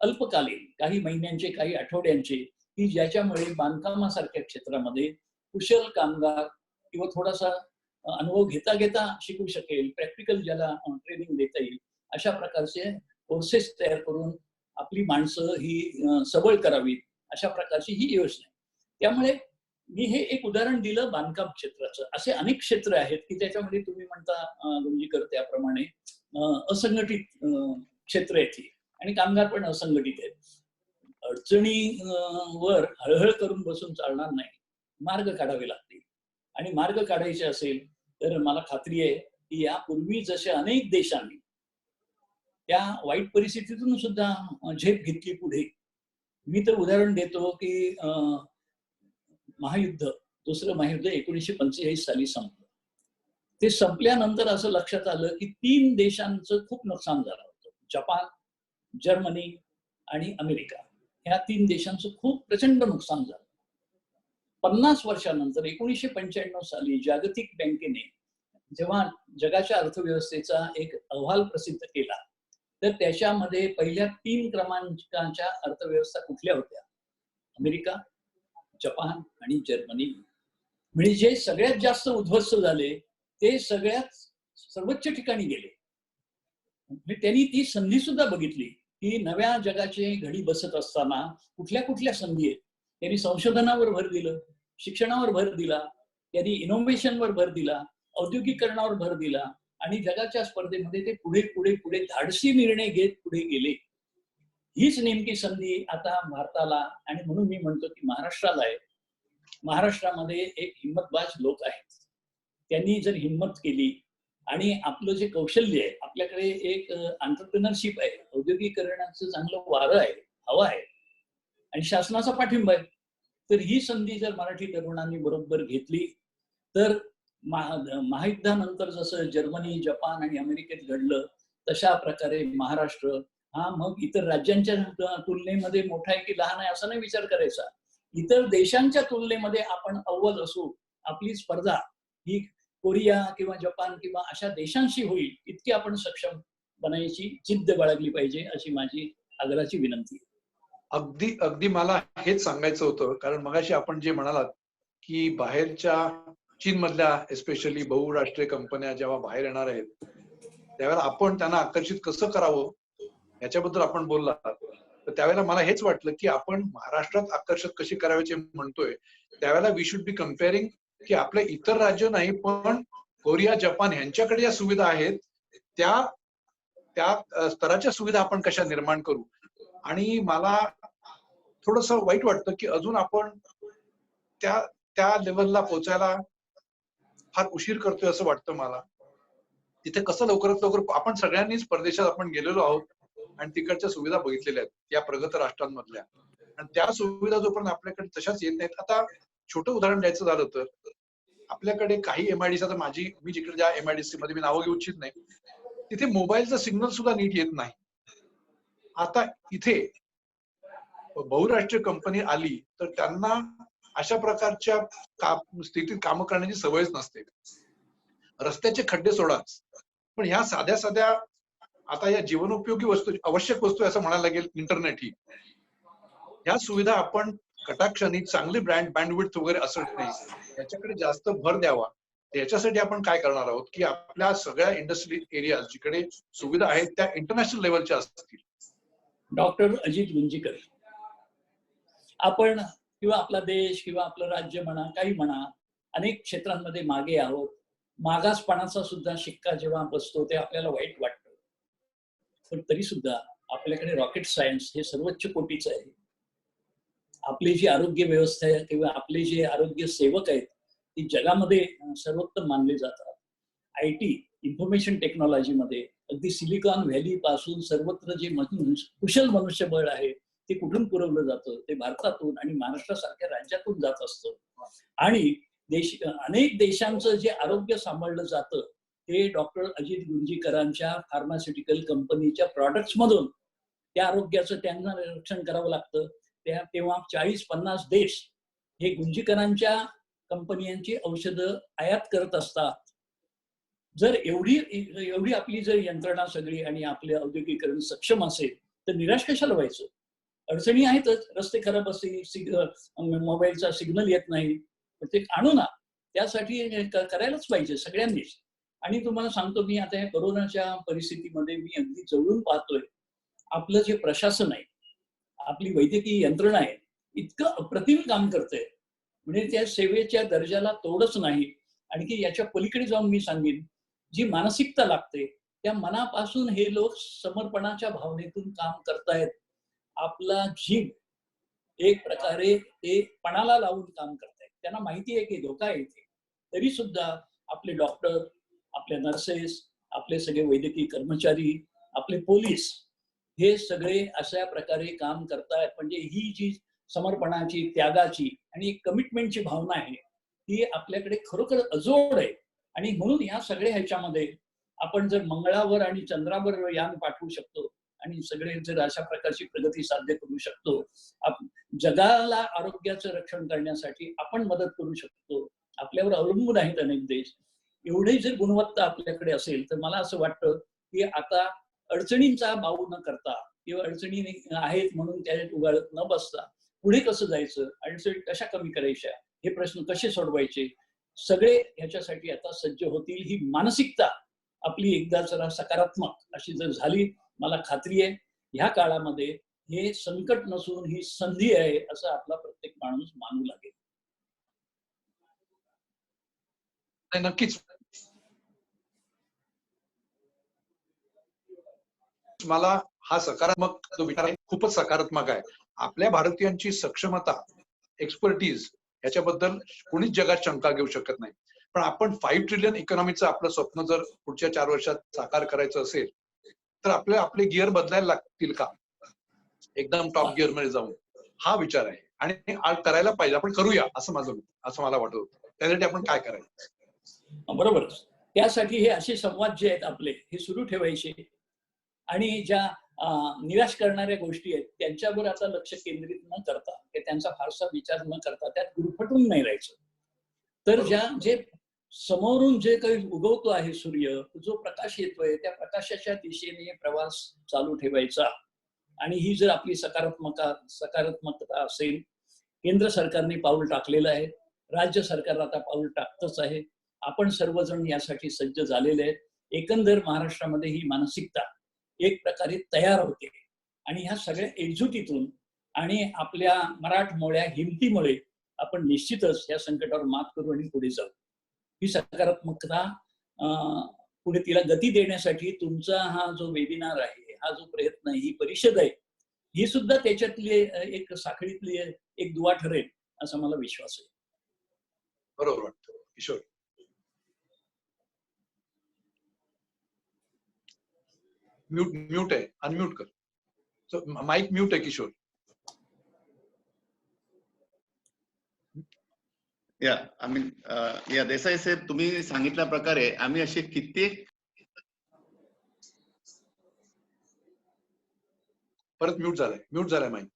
अल्पकालीन, काही महिन्यांचे, काही आठवड्यांचे, की ज्याच्यामुळे बांधकामासारख्या क्षेत्रामध्ये कुशल कामगार किंवा थोडासा अनुभव घेता घेता शिकू शकेल, प्रॅक्टिकल ज्याला ट्रेनिंग देता येईल अशा प्रकारचे कोर्सेस तयार करून आपली माणसं ही सबळ करावीत, अशा प्रकारची ही योजना आहे. त्यामुळे मी हे एक उदाहरण दिलं बांधकाम क्षेत्राचं. असे अनेक क्षेत्र आहेत की त्याच्यामध्ये तुम्ही म्हणता गुंजीकर त्याप्रमाणे असंघटित क्षेत्र आहेत ही, आणि कामगार पण असंघटित आहेत. अडचणीवर हळहळ करून बसून चालणार नाही, मार्ग काढावे लागतील. आणि मार्ग काढायचे असेल तर मला खात्री आहे की यापूर्वी जसे अनेक देशांनी त्या वाईट परिस्थितीतून सुद्धा झेप घेतली पुढे. मी तर उदाहरण देतो की महायुद्ध, दुसरं महायुद्ध 1945 साली संपलं. ते संपल्यानंतर असं लक्षात आलं की 3 देशांचं खूप नुकसान झालं होतं. जपान, जर्मनी आणि अमेरिका, ह्या 3 देशांचं खूप प्रचंड नुकसान झालं. 50 वर्षानंतर 1995 साली जागतिक बँकेने जेव्हा जगाच्या अर्थव्यवस्थेचा एक अहवाल प्रसिद्ध केला, तर त्याच्यामध्ये पहिल्या 3 क्रमांकाच्या अर्थव्यवस्था कुठल्या होत्या? अमेरिका, जपान आणि जर्मनी. म्हणजे जे सगळ्यात जास्त उद्ध्वस्त झाले ते सगळ्यात सर्वोच्च ठिकाणी गेले. म्हणजे त्यांनी ती संधी सुद्धा बघितली की नव्या जगाची घडी बसत असताना कुठल्या कुठल्या संधी आहेत. त्यांनी संशोधनावर भर दिलं, शिक्षणावर भर दिला, त्यांनी इनोव्हेशनवर भर दिला, औद्योगिकरणावर भर दिला, आणि जगाच्या स्पर्धेमध्ये ते पुढे पुढे पुढे धाडसी निर्णय घेत पुढे गेले. हीच नेमकी संधी आता भारताला, आणि म्हणून मी म्हणतो की महाराष्ट्राला आहे. महाराष्ट्रामध्ये एक हिंमतबाज लोक आहेत. त्यांनी जर हिंमत केली आणि आपलं जे कौशल्य आहे, आपल्याकडे एक एंटरप्रेन्योरशिप आहे, औद्योगिकरणाचं चांगलं वारं आहे, हवा आहे, आणि शासनाचा पाठिंबा आहे, तर ही संधी जर मराठी तरुणांनी बरोबर घेतली तर महायुद्धानंतर जसं जर्मनी, जपान आणि अमेरिकेत घडलं तशा प्रकारे महाराष्ट्र हा मग इतर राज्यांच्या तुलनेमध्ये मोठा आहे की लहान आहे असा नाही विचार करायचा. इतर देशांच्या तुलनेमध्ये आपण अव्वल असू. आपली स्पर्धा ही कोरिया किंवा जपान किंवा अशा देशांशी होईल इतकी आपण सक्षम बनायची जिद्द बाळगली पाहिजे, अशी माझी आग्रहाची विनंती आहे. अगदी अगदी मला हेच सांगायचं होतं, कारण मगाशी आपण जे म्हणालात की बाहेरच्या चीनमधल्या एस्पेशली बहुराष्ट्रीय कंपन्या जेव्हा बाहेर येणार आहेत त्यावेळेला आपण त्यांना आकर्षित कसं करावं याच्याबद्दल आपण बोललात. तर त्यावेळेला मला हेच वाटलं की आपण महाराष्ट्रात आकर्षक कशी करायचे म्हणतोय, त्यावेळेला वी शुड बी कम्पेअरिंग की आपल्या इतर राज्य नाही पण कोरिया, जपान यांच्याकडे ज्या सुविधा आहेत त्या स्तराच्या सुविधा आपण कशा निर्माण करू. आणि मला थोडस वाईट वाटतं की अजून आपण त्या लेवलला पोहोचायला फार उशीर करतोय असं वाटतं मला. तिथे कसं लवकरात लवकर आपण सगळ्यांनीच परदेशात आपण गेलेलो आहोत आणि तिकडच्या सुविधा बघितलेल्या आहेत या प्रगत राष्ट्रांमधल्या, आणि त्या सुविधा जोपर्यंत आपल्याकडे तशाच येत नाहीत. आता छोटं उदाहरण द्यायचं झालं तर आपल्याकडे काही एमआयडीसी, आता मी जिकडे ज्या एमआयडीसी मध्ये मी नावं घेऊ इच्छित नाही, तिथे मोबाईलचं सिग्नल सुद्धा नीट येत नाही. आता इथे बहुराष्ट्रीय कंपनी आली तर त्यांना अशा प्रकारच्या स्थितीत काम करण्याची सवयच नसते. रस्त्याचे खड्डे सोडाच, पण ह्या साध्या साध्या आता या जीवनोपयोगी वस्तू, आवश्यक वस्तू असं म्हणायला लागेल, इंटरनेट ही, ह्या सुविधा आपण कटाक्षाने चांगली बँडविड्थ वगैरे असं नाही, याच्याकडे जास्त भर द्यावा. याच्यासाठी आपण काय करणार आहोत की आपल्या सगळ्या इंडस्ट्री एरिया जिकडे सुविधा आहेत त्या इंटरनॅशनल लेवलच्या असतील. डॉक्टर अजित गुंजीकर, आपण किंवा आपला देश किंवा आपलं राज्य म्हणा, काही म्हणा, अनेक क्षेत्रांमध्ये मागे आहोत. मागासपणाचा सुद्धा शिक्का जेव्हा बसतो ते आपल्याला वाईट वाटतं, पण तरी सुद्धा आपल्याकडे रॉकेट सायन्स हे सर्वोच्च कोटीचं आहे. आपली जी आरोग्य व्यवस्था आहे किंवा आपले जे आरोग्य सेवक आहेत ती जगामध्ये सर्वोत्तम मानले जातात. IT, इन्फॉर्मेशन टेक्नॉलॉजीमध्ये अगदी सिलिकॉन व्हॅली पासून सर्वत्र जे कुशल मनुष्यबळ आहे ते कुठून पुरवलं जातं, ते भारतातून आणि महाराष्ट्रासारख्या राज्यातून जात असतं. आणि अनेक देशांचं जे आरोग्य सांभाळलं जातं ते डॉक्टर अजित गुंजीकरांच्या फार्मास्युटिकल कंपनीच्या प्रॉडक्ट्स मधून त्या आरोग्याचं त्यांना रक्षण करावं लागतं. तेव्हा 40-50 देश हे गुंजीकरांच्या कंपन्यांची औषधं आयात करत असतात. जर एवढी आपली जर यंत्रणा सगळी आणि आपले औद्योगिकरण सक्षम असेल तर निराश कशाला व्हायचं. अडचणी आहेतच, रस्ते खराब असतील, मोबाईलचा सिग्नल येत नाही, पण ते आणू ना, त्यासाठी करायलाच पाहिजे सगळ्यांनीच. आणि तुम्हाला सांगतो मी आता या कोरोनाच्या परिस्थितीमध्ये मी अगदी जवळून पाहतोय आपलं जे प्रशासन आहे, आपली वैद्यकीय यंत्रणा आहे, इतकं अप्रतिम काम करतंय. म्हणजे त्या सेवेच्या दर्जाला तोडच नाही. आणखी याच्या पलीकडे जाऊन मी सांगेन, जी मानसिकता लागते त्या मनापासून हे लोक समर्पणाच्या भावनेतून काम करतायत. आपला जीव एक प्रकारे ते पणाला लावून काम करतायत. त्यांना माहिती आहे की धोका आहे इथे, तरी सुद्धा आपले डॉक्टर, आपले नर्सेस, आपले सगळे वैद्यकीय कर्मचारी, आपले पोलीस हे सगळे अशा प्रकारे काम करतायत. म्हणजे ही जी समर्पणाची, त्यागाची आणि कमिटमेंटची भावना आहे ती आपल्याकडे खरोखर अजोड आहे. आणि म्हणून या सगळ्या ह्याच्यामध्ये आपण जर मंगळावर आणि चंद्रावर यान पाठवू शकतो आणि सगळे जर अशा प्रकारची प्रगती साध्य करू शकतो, जगाला आरोग्याचं रक्षण करण्यासाठी आपण मदत करू शकतो, आपल्यावर अवलंबून आहेत अनेक देश, एवढी जर गुणवत्ता आपल्याकडे असेल तर मला असं वाटतं की आता अडचणींचा बाऊ न करता किंवा अडचणी आहेत म्हणून त्याच्यात उगाळत न बसता पुढे कसं जायचं, अडचणी कशा कमी करायच्या, हे प्रश्न कसे सोडवायचे, सगळे ह्याच्यासाठी आता सज्ज होतील. ही मानसिकता आपली एकदा जरा सकारात्मक अशी जर झाली, मला खात्री आहे ह्या काळामध्ये हे संकट नसून ही संधी आहे असं आपला प्रत्येक माणूस मानू लागेल. नक्कीच मला हा सकारात्मक जो विचार आहे खूपच सकारात्मक आहे. आपल्या भारतीयांची सक्षमता, एक्सपर्टीज याच्याबद्दल कोणीच जगात शंका घेऊ शकत नाही. पण आपण 5 ट्रिलियन इकॉनॉमीचं आपलं स्वप्न जर पुढच्या 4 वर्षात साकार करायचं असेल तर आपले गिअर बदलायला लागतील का, एकदम टॉप गिअर मध्ये जाऊन, हा विचार आहे. आणि करायला पाहिजे, आपण करूया असं मला वाटत होतं. त्यासाठी आपण काय करायचं? बरोबरच. त्यासाठी हे असे संवाद जे आहेत आपले हे सुरू ठेवायचे आणि ज्या निराश करणाऱ्या गोष्टी आहेत त्यांच्यावर आता लक्ष केंद्रित न करता, त्यांचा फारसा विचार न करता त्यात गुरफटून नाही राहायचं. तर जे समोरून जे काही उगवतो आहे सूर्य, जो प्रकाश येतोय त्या प्रकाशाच्या दिशेने प्रवास चालू ठेवायचा. आणि ही जर आपली सकारात्मकता असेल, केंद्र सरकारने पाऊल टाकलेलं आहे, राज्य सरकार आता पाऊल टाकतच आहे, आपण सर्वजण यासाठी सज्ज झालेले आहेत. एकंदर महाराष्ट्रामध्ये ही मानसिकता एक प्रकारे तयार होते आणि ह्या सगळ्या एकजुटीतून आणि आपल्या मराठमोळ्या हिमतीमुळे आपण निश्चितच या संकटावर मात करू आणि पुढे जाऊ. ही सकारात्मकता पुढे तिला गती देण्यासाठी तुमचा हा जो वेबिनार आहे, हा जो प्रयत्न, ही परिषद आहे, ही सुद्धा त्याच्यातली एक साखळीतली एक दुवा ठरेल असा मला विश्वास आहे. बरोबर वाटतं किशोर. म्यूट आहे, अनम्यूट कर. माईक म्यूट आहे किशोर. या देसाई साहेब, तुम्ही सांगितल्या प्रकारे आम्ही असे कित्येक परत म्यूट झालाय माईक.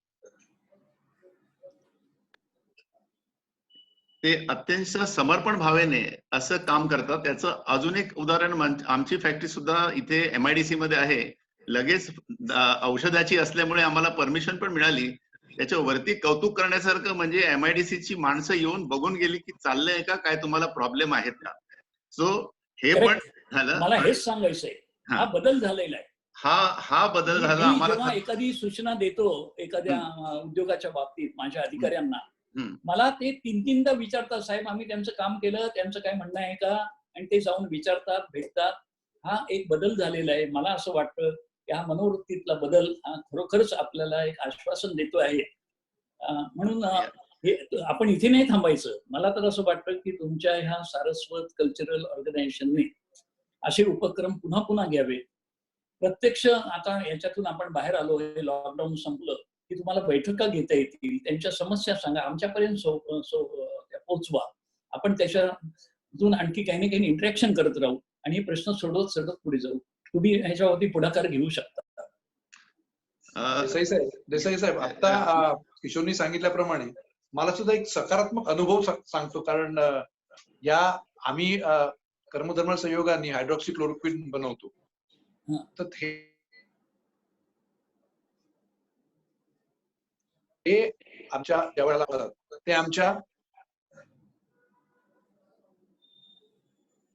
ते अत्यंत समर्पण भावेने असं काम करतात. त्याचं अजून एक उदाहरण, आमची फॅक्टरी सुद्धा इथे MIDC मध्ये आहे. लगेच औषधाची असल्यामुळे आम्हाला परमिशन पण मिळाली. त्याच्या वरती कौतुक करण्यासारखं म्हणजे MIDC ची माणसं येऊन बघून गेली की चाललंय का, काय तुम्हाला प्रॉब्लेम आहेत का. सो हे पण झालं. मला हेच सांगायचंय, हा बदल झालेला आहे. हा बदल झाला आम्हाला. जेव्हा एखादी सूचना देतो एखाद्या उद्योगाच्या बाबतीत माझ्या अधिकाऱ्यांना, मला ते 3-3दा विचारतात, साहेब आम्ही त्यांचं काम केलं, त्यांचं काय म्हणणं आहे का, आणि ते जाऊन विचारतात, भेटतात. हा एक बदल झालेला आहे. मला असं वाटतं की हा मनोवृत्तीतला बदल हा खरोखरच आपल्याला एक आश्वासन देतो आहे. म्हणून आपण इथे नाही थांबायचं. मला तर असं वाटतं की तुमच्या ह्या सारस्वत कल्चरल ऑर्गनायझेशनने असे उपक्रम पुन्हा पुन्हा घ्यावे. प्रत्यक्ष आता याच्यातून आपण बाहेर आलो, हे लॉकडाऊन संपलं की तुम्हाला बैठका घेता येतील, त्यांच्या समस्या सांगा, आमच्यापर्यंत पोहोचवा. आपण त्याच्यातून आणखी काही ना काही इंटरॅक्शन करत राहू आणि हे प्रश्न सोडवत पुढे जाऊ. तुम्ही ह्याच्यावरती पुढाकार घेऊ शकता. देसाई साहेब, आता किशोरनी सांगितल्याप्रमाणे मला सुद्धा एक सकारात्मक अनुभव सांगतो. कारण आम्ही कर्मधर्म संयोगाने हायड्रॉक्सिक्लोरोक्विन बनवतो. तर हे आमच्या ज्या वेळेला होतात ते आमच्या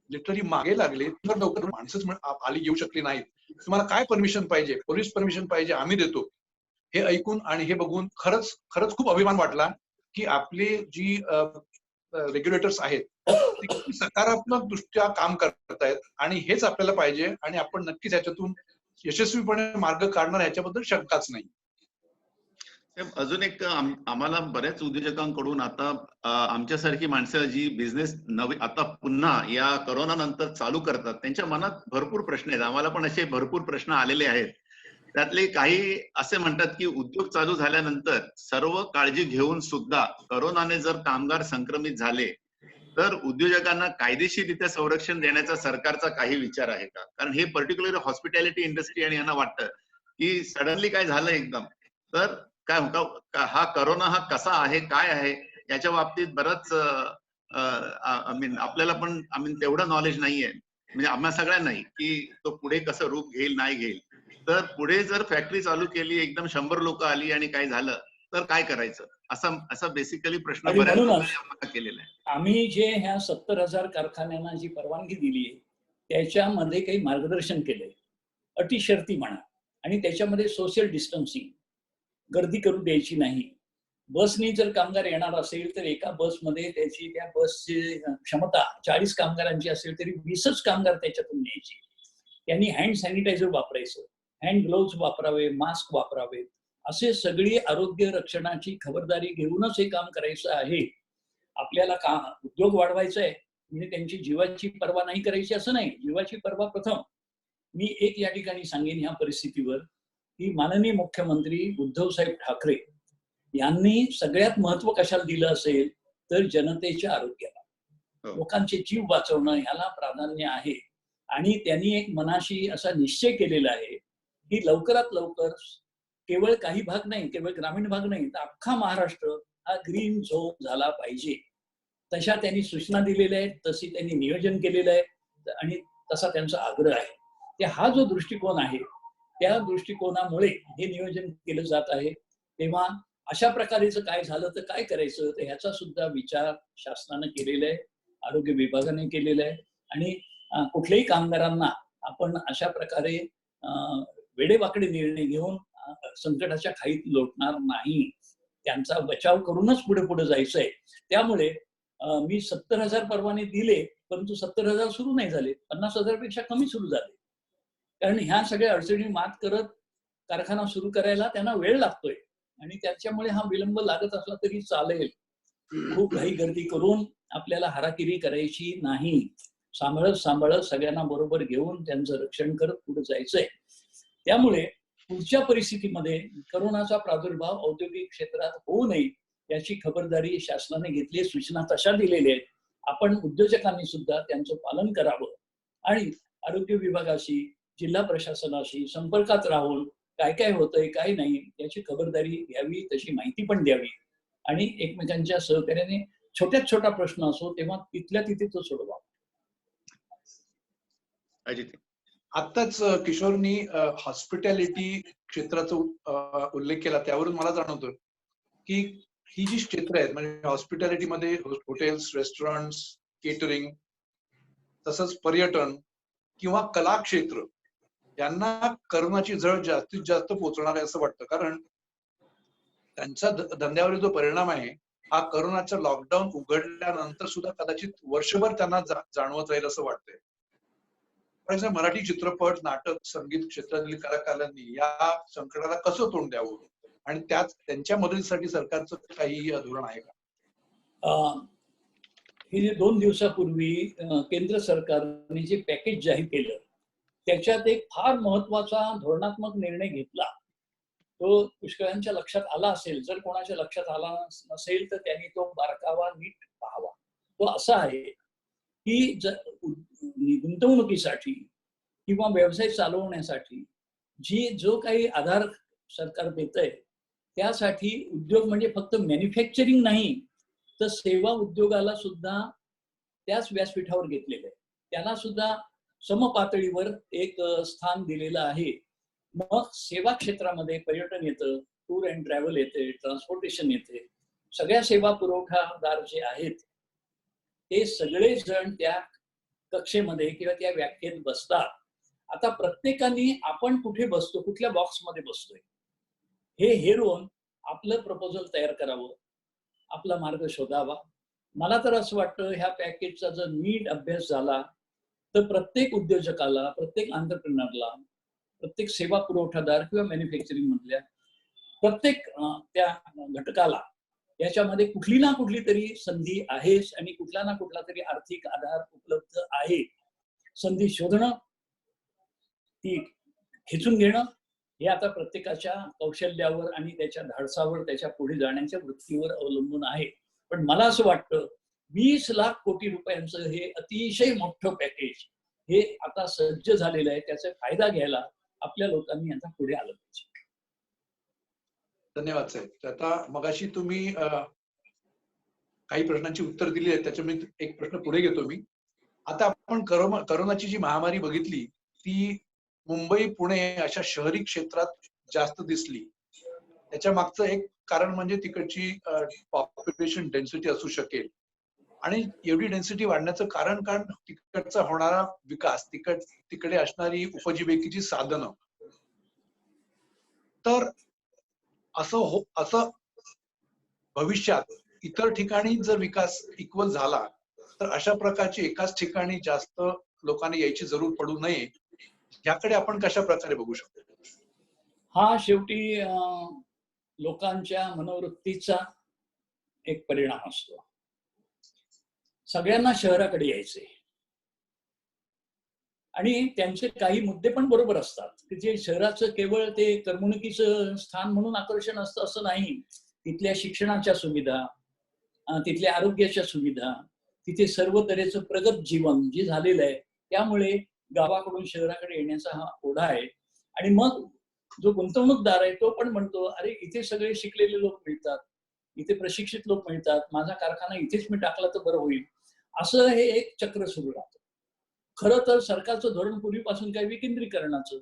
लिटरली मागे लागले. तर लवकर माणसंच आली येऊ शकली नाहीत. तुम्हाला काय परमिशन पाहिजे, पोलीस परमिशन पाहिजे, आम्ही देतो. हे ऐकून आणि हे बघून खरंच खरंच खूप अभिमान वाटला की आपले जी रेग्युलेटर्स आहेत ते सकारात्मक दृष्ट्या काम करतायत आणि हेच आपल्याला पाहिजे आणि आपण नक्कीच याच्यातून यशस्वीपणे मार्ग काढणार याच्याबद्दल शंकाच नाही. अजून एक आम्हाला बऱ्याच उद्योजकांकडून आता आमच्यासारखी माणसं जी बिझनेस आता पुन्हा या करोना नंतर चालू करतात त्यांच्या मनात भरपूर प्रश्न आहेत. आम्हाला पण असे भरपूर प्रश्न आलेले आहेत. त्यातले काही असे म्हणतात की उद्योग चालू झाल्यानंतर सर्व काळजी घेऊन सुद्धा करोनाने जर कामगार संक्रमित झाले तर उद्योजकांना कायदेशीररित्या संरक्षण देण्याचा सरकारचा काही विचार आहे का? कारण हे पर्टिक्युलर हॉस्पिटॅलिटी इंडस्ट्री आणि यांना वाटतं की सडनली काय झालं एकदम तर काय हा करोना हा कसा आहे काय आहे याच्या बाबतीत बरंच आपल्याला पण तेवढं नॉलेज नाहीये म्हणजे आम्हा सगळ्यांनाही की तो पुढे कसं रूप घेईल नाही घेईल. तर पुढे जर फॅक्टरी चालू केली एकदम 100 लोक आली आणि काय झालं तर काय करायचं असा बेसिकली प्रश्न बऱ्याच लोकांनी केलेला आहे. आम्ही जे ह्या 70,000 कारखान्यांना जी परवानगी दिली आहे त्याच्यामध्ये काही मार्गदर्शन केलंय, अटी शर्ती म्हणा, आणि त्याच्यामध्ये सोशल डिस्टन्सिंग, गर्दी करू द्यायची नाही. बसनी जर कामगार येणार असेल तर एका बसमध्ये त्याची त्या बसची क्षमता 40 कामगारांची असेल तरी 20च कामगार त्याच्यातून न्यायची. त्यांनी हँड सॅनिटायझर वापरायचं, हँड ग्लोव्ज वापरावे, मास्क वापरावे, असे सगळी आरोग्य रक्षणाची खबरदारी घेऊनच हे काम करायचं आहे. आपल्याला उद्योग वाढवायचा आहे म्हणजे त्यांची जीवाची पर्वा नाही करायची असं नाही. जीवाची पर्वा प्रथम. मी एक या ठिकाणी सांगेन ह्या परिस्थितीवर की माननीय मुख्यमंत्री उद्धव साहेब ठाकरे यांनी सगळ्यात महत्व कशाला दिलं असेल तर जनतेच्या आरोग्याला, लोकांचे जीव वाचवणं ह्याला प्राधान्य आहे. आणि त्यांनी एक मनाशी असा निश्चय केलेला आहे की लवकरात लवकर केवळ काही भाग नाही, केवळ ग्रामीण भाग नाही तर अख्खा महाराष्ट्र हा ग्रीन झोन झाला पाहिजे. तशा त्यांनी सूचना दिलेल्या आहेत, तशी त्यांनी नियोजन केलेलं आहे आणि तसा त्यांचा आग्रह आहे. ते हा जो दृष्टिकोन आहे त्या दृष्टिकोनामुळे हे नियोजन केलं जात आहे. तेव्हा अशा प्रकारेच काय झालं तर काय करायचं तर ह्याचा सुद्धा विचार शासनानं केलेला आहे, आरोग्य विभागाने केलेला आहे. आणि कुठल्याही कामगारांना आपण अशा प्रकारे वेडेवाकडे निर्णय घेऊन संकटाच्या खाईत लोटणार नाही. त्यांचा बचाव करूनच पुढे पुढे जायचं आहे. त्यामुळे मी 70,000 परवाने दिले परंतु 70,000 सुरू नाही झाले, 50,000 पेक्षा कमी सुरू झाले. कारण ह्या सगळ्या अडचणी मात करत कारखाना सुरू करायला त्यांना वेळ लागतोय आणि त्याच्यामुळे हा विलंब लागत असला तरी चालेल. खूप घाई गर्दी करून आपल्याला हाराकिरी करायची नाही. सांभाळत सगळ्यांना बरोबर घेऊन त्यांचं रक्षण करत पुढे जायचंय. त्यामुळे पुढच्या परिस्थितीमध्ये करोनाचा प्रादुर्भाव औद्योगिक क्षेत्रात होऊ नये याची खबरदारी शासनाने घेतली, सूचना तशा दिलेल्या आहेत. आपण उद्योजकांनी सुद्धा त्यांचं पालन करावं आणि आरोग्य विभागाशी, जिल्हा प्रशासनाशी संपर्कात राहून काय काय होतंय काय नाही याची खबरदारी घ्यावी, तशी माहिती पण द्यावी आणि एकमेकांच्या सहकार्याने छोट्यात छोटा प्रश्न असो तेव्हा तिथल्या तिथे तो सोडवा. आत्ताच किशोरनी हॉस्पिटॅलिटी क्षेत्राचा उल्लेख केला, त्यावरून मला जाणवतं की ही जी क्षेत्र आहेत म्हणजे हॉस्पिटॅलिटीमध्ये हॉटेल्स, रेस्टॉरंट्स, केटरिंग, तसंच पर्यटन किंवा कला क्षेत्र यांना करोनाची झळ जास्तीत जास्त पोहोचणार आहे असं वाटतं. कारण त्यांच्या धंद्यावर जो परिणाम आहे हा करोनाचा लॉकडाऊन उघडल्यानंतर सुद्धा कदाचित वर्षभर त्यांना जाणवत राहील असं वाटतंय. मराठी चित्रपट, नाटक, संगीत क्षेत्रातील कलाकारांनी या संकटाला कसं तोंड द्यावं आणि त्यात त्यांच्या मदतीसाठी सरकारचं काही धोरण आहे का? हे जे 2 दिवसापूर्वी केंद्र सरकारने जे पॅकेज जाहीर केलं त्याच्यात एक फार महत्वाचा धोरणात्मक निर्णय घेतला. तो पुष्कळांच्या लक्षात आला असेल, जर कोणाच्या लक्षात आला नसेल तर त्यांनी तो बारकावा नीट पाहावा. तो असा आहे की गुंतवणुकीसाठी किंवा व्यवसाय चालवण्यासाठी जो काही आधार सरकार देतंय त्यासाठी उद्योग म्हणजे फक्त मॅन्युफॅक्चरिंग नाही तर सेवा उद्योगाला सुद्धा त्याच व्यासपीठावर घेतलेलं आहे. त्याला सुद्धा समपातळीवर एक स्थान दिलेलं आहे. मग सेवा क्षेत्रामध्ये पर्यटन येतं, टूर अँड ट्रॅव्हल येते, ट्रान्सपोर्टेशन येते, सगळ्या सेवा पुरवठादार जे आहेत ते सगळे जण त्या कक्षेमध्ये किंवा त्या व्याख्येत बसतात. आता प्रत्येकाने आपण कुठे बसतो, कुठल्या बॉक्समध्ये बसतोय हे हेरून आपलं प्रपोजल तयार करावं, आपला मार्ग शोधावा. मला तर असं वाटतं ह्या पॅकेजचा जर नीट अभ्यास झाला तर प्रत्येक उद्योजकाला, प्रत्येक एंटरप्रेन्योरला, प्रत्येक सेवा पुरवठादार किंवा मॅन्युफॅक्चरिंग मधल्या प्रत्येक त्या घटकाला याच्यामध्ये कुठली ना कुठली तरी संधी आहे आणि कुठला ना कुठला तरी आर्थिक आधार उपलब्ध आहे. संधी शोधणं, ती खेचून घेणं हे आता प्रत्येकाच्या कौशल्यावर आणि त्याच्या धाडसावर, त्याच्या पुढे जाण्याच्या वृत्तीवर अवलंबून आहे. पण मला असं वाटतं 20 लाख कोटी रुपयांचं हे अतिशय मोठं पॅकेज हे आता सज्ज झालेलं आहे. त्याचा फायदा घ्यायला आपल्या लोकांनी आता पुढे आलं पाहिजे. धन्यवाद साहेब. आता मगाशी तुम्ही काही प्रश्नांची उत्तर दिली आहेत, त्याच्यामध्ये एक प्रश्न पुढे घेतो मी. आता आपण करोनाची जी महामारी बघितली ती मुंबई, पुणे अशा शहरी क्षेत्रात जास्त दिसली. त्याच्या मागचं एक कारण म्हणजे तिकडची पॉप्युलेशन डेन्सिटी असू शकेल. आणि एवढी डेन्सिटी वाढण्याचं कारण तिकडचा होणारा विकास, तिकडे असणारी उपजीविकेची साधनं. तर असं भविष्यात इतर ठिकाणी जर विकास इक्वल झाला तर अशा प्रकारची एकाच ठिकाणी जास्त लोकांनी यायची जरूर पडू नये, याकडे आपण कशा प्रकारे बघू शकतो? हा शेवटी लोकांच्या मनोवृत्तीचा एक परिणाम असतो. सगळ्यांना शहराकडे यायचे आणि त्यांचे काही मुद्दे पण बरोबर असतात की जे शहराचं केवळ ते करमणुकीचं स्थान म्हणून आकर्षण असतं असं नाही. तिथल्या शिक्षणाच्या सुविधा, तिथल्या आरोग्याच्या सुविधा, तिथे सर्व तऱ्हेचं प्रगत जीवन जे झालेलं आहे त्यामुळे गावाकडून शहराकडे येण्याचा हा ओढा आहे. आणि मग जो गुंतवणूकदार आहे तो पण म्हणतो अरे इथे सगळे शिकलेले लोक मिळतात, इथे प्रशिक्षित लोक मिळतात, माझा कारखाना इथेच मी टाकला तर बरं होईल, असं हे एक चक्र सुरू राहतं. खरं तर सरकारचं धोरण पूर्वीपासून काही विकेंद्रीकरणाचं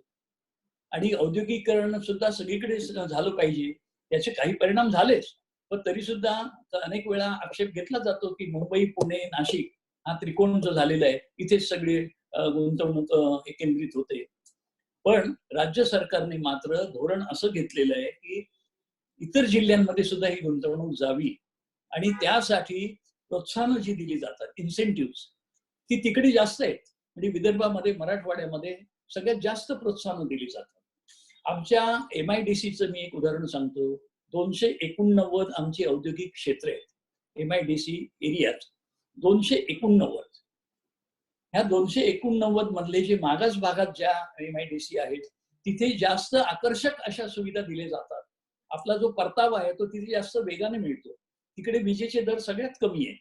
आणि औद्योगिकीकरण सुद्धा सगळीकडे झालं पाहिजे, याचे काही परिणाम झालेच. पण तरी सुद्धा अनेक वेळा आक्षेप घेतला जातो की मुंबई, पुणे, नाशिक हा त्रिकोण जो झालेला आहे इथेच सगळे गुंतवणूक केंद्रित होते. पण राज्य सरकारने मात्र धोरण असं घेतलेलं आहे की इतर जिल्ह्यांमध्ये सुद्धा ही गुंतवणूक जावी आणि त्यासाठी प्रोत्साहन जी दिली जातात, इन्सेंटिव्ह, ती तिकडे जास्त आहेत. म्हणजे विदर्भामध्ये, मराठवाड्यामध्ये सगळ्यात जास्त प्रोत्साहन दिली जातात. आमच्या MIDCचं मी एक उदाहरण सांगतो. 289 आमची औद्योगिक क्षेत्र आहेत MIDC एरियात, 289. ह्या 289 मधले जे मागास भागात ज्या MIDC आहेत तिथे जास्त आकर्षक अशा सुविधा दिल्या जातात. आपला जो परतावा आहे तो तिथे जास्त वेगाने मिळतो. तिकडे विजेचे दर सगळ्यात कमी आहे.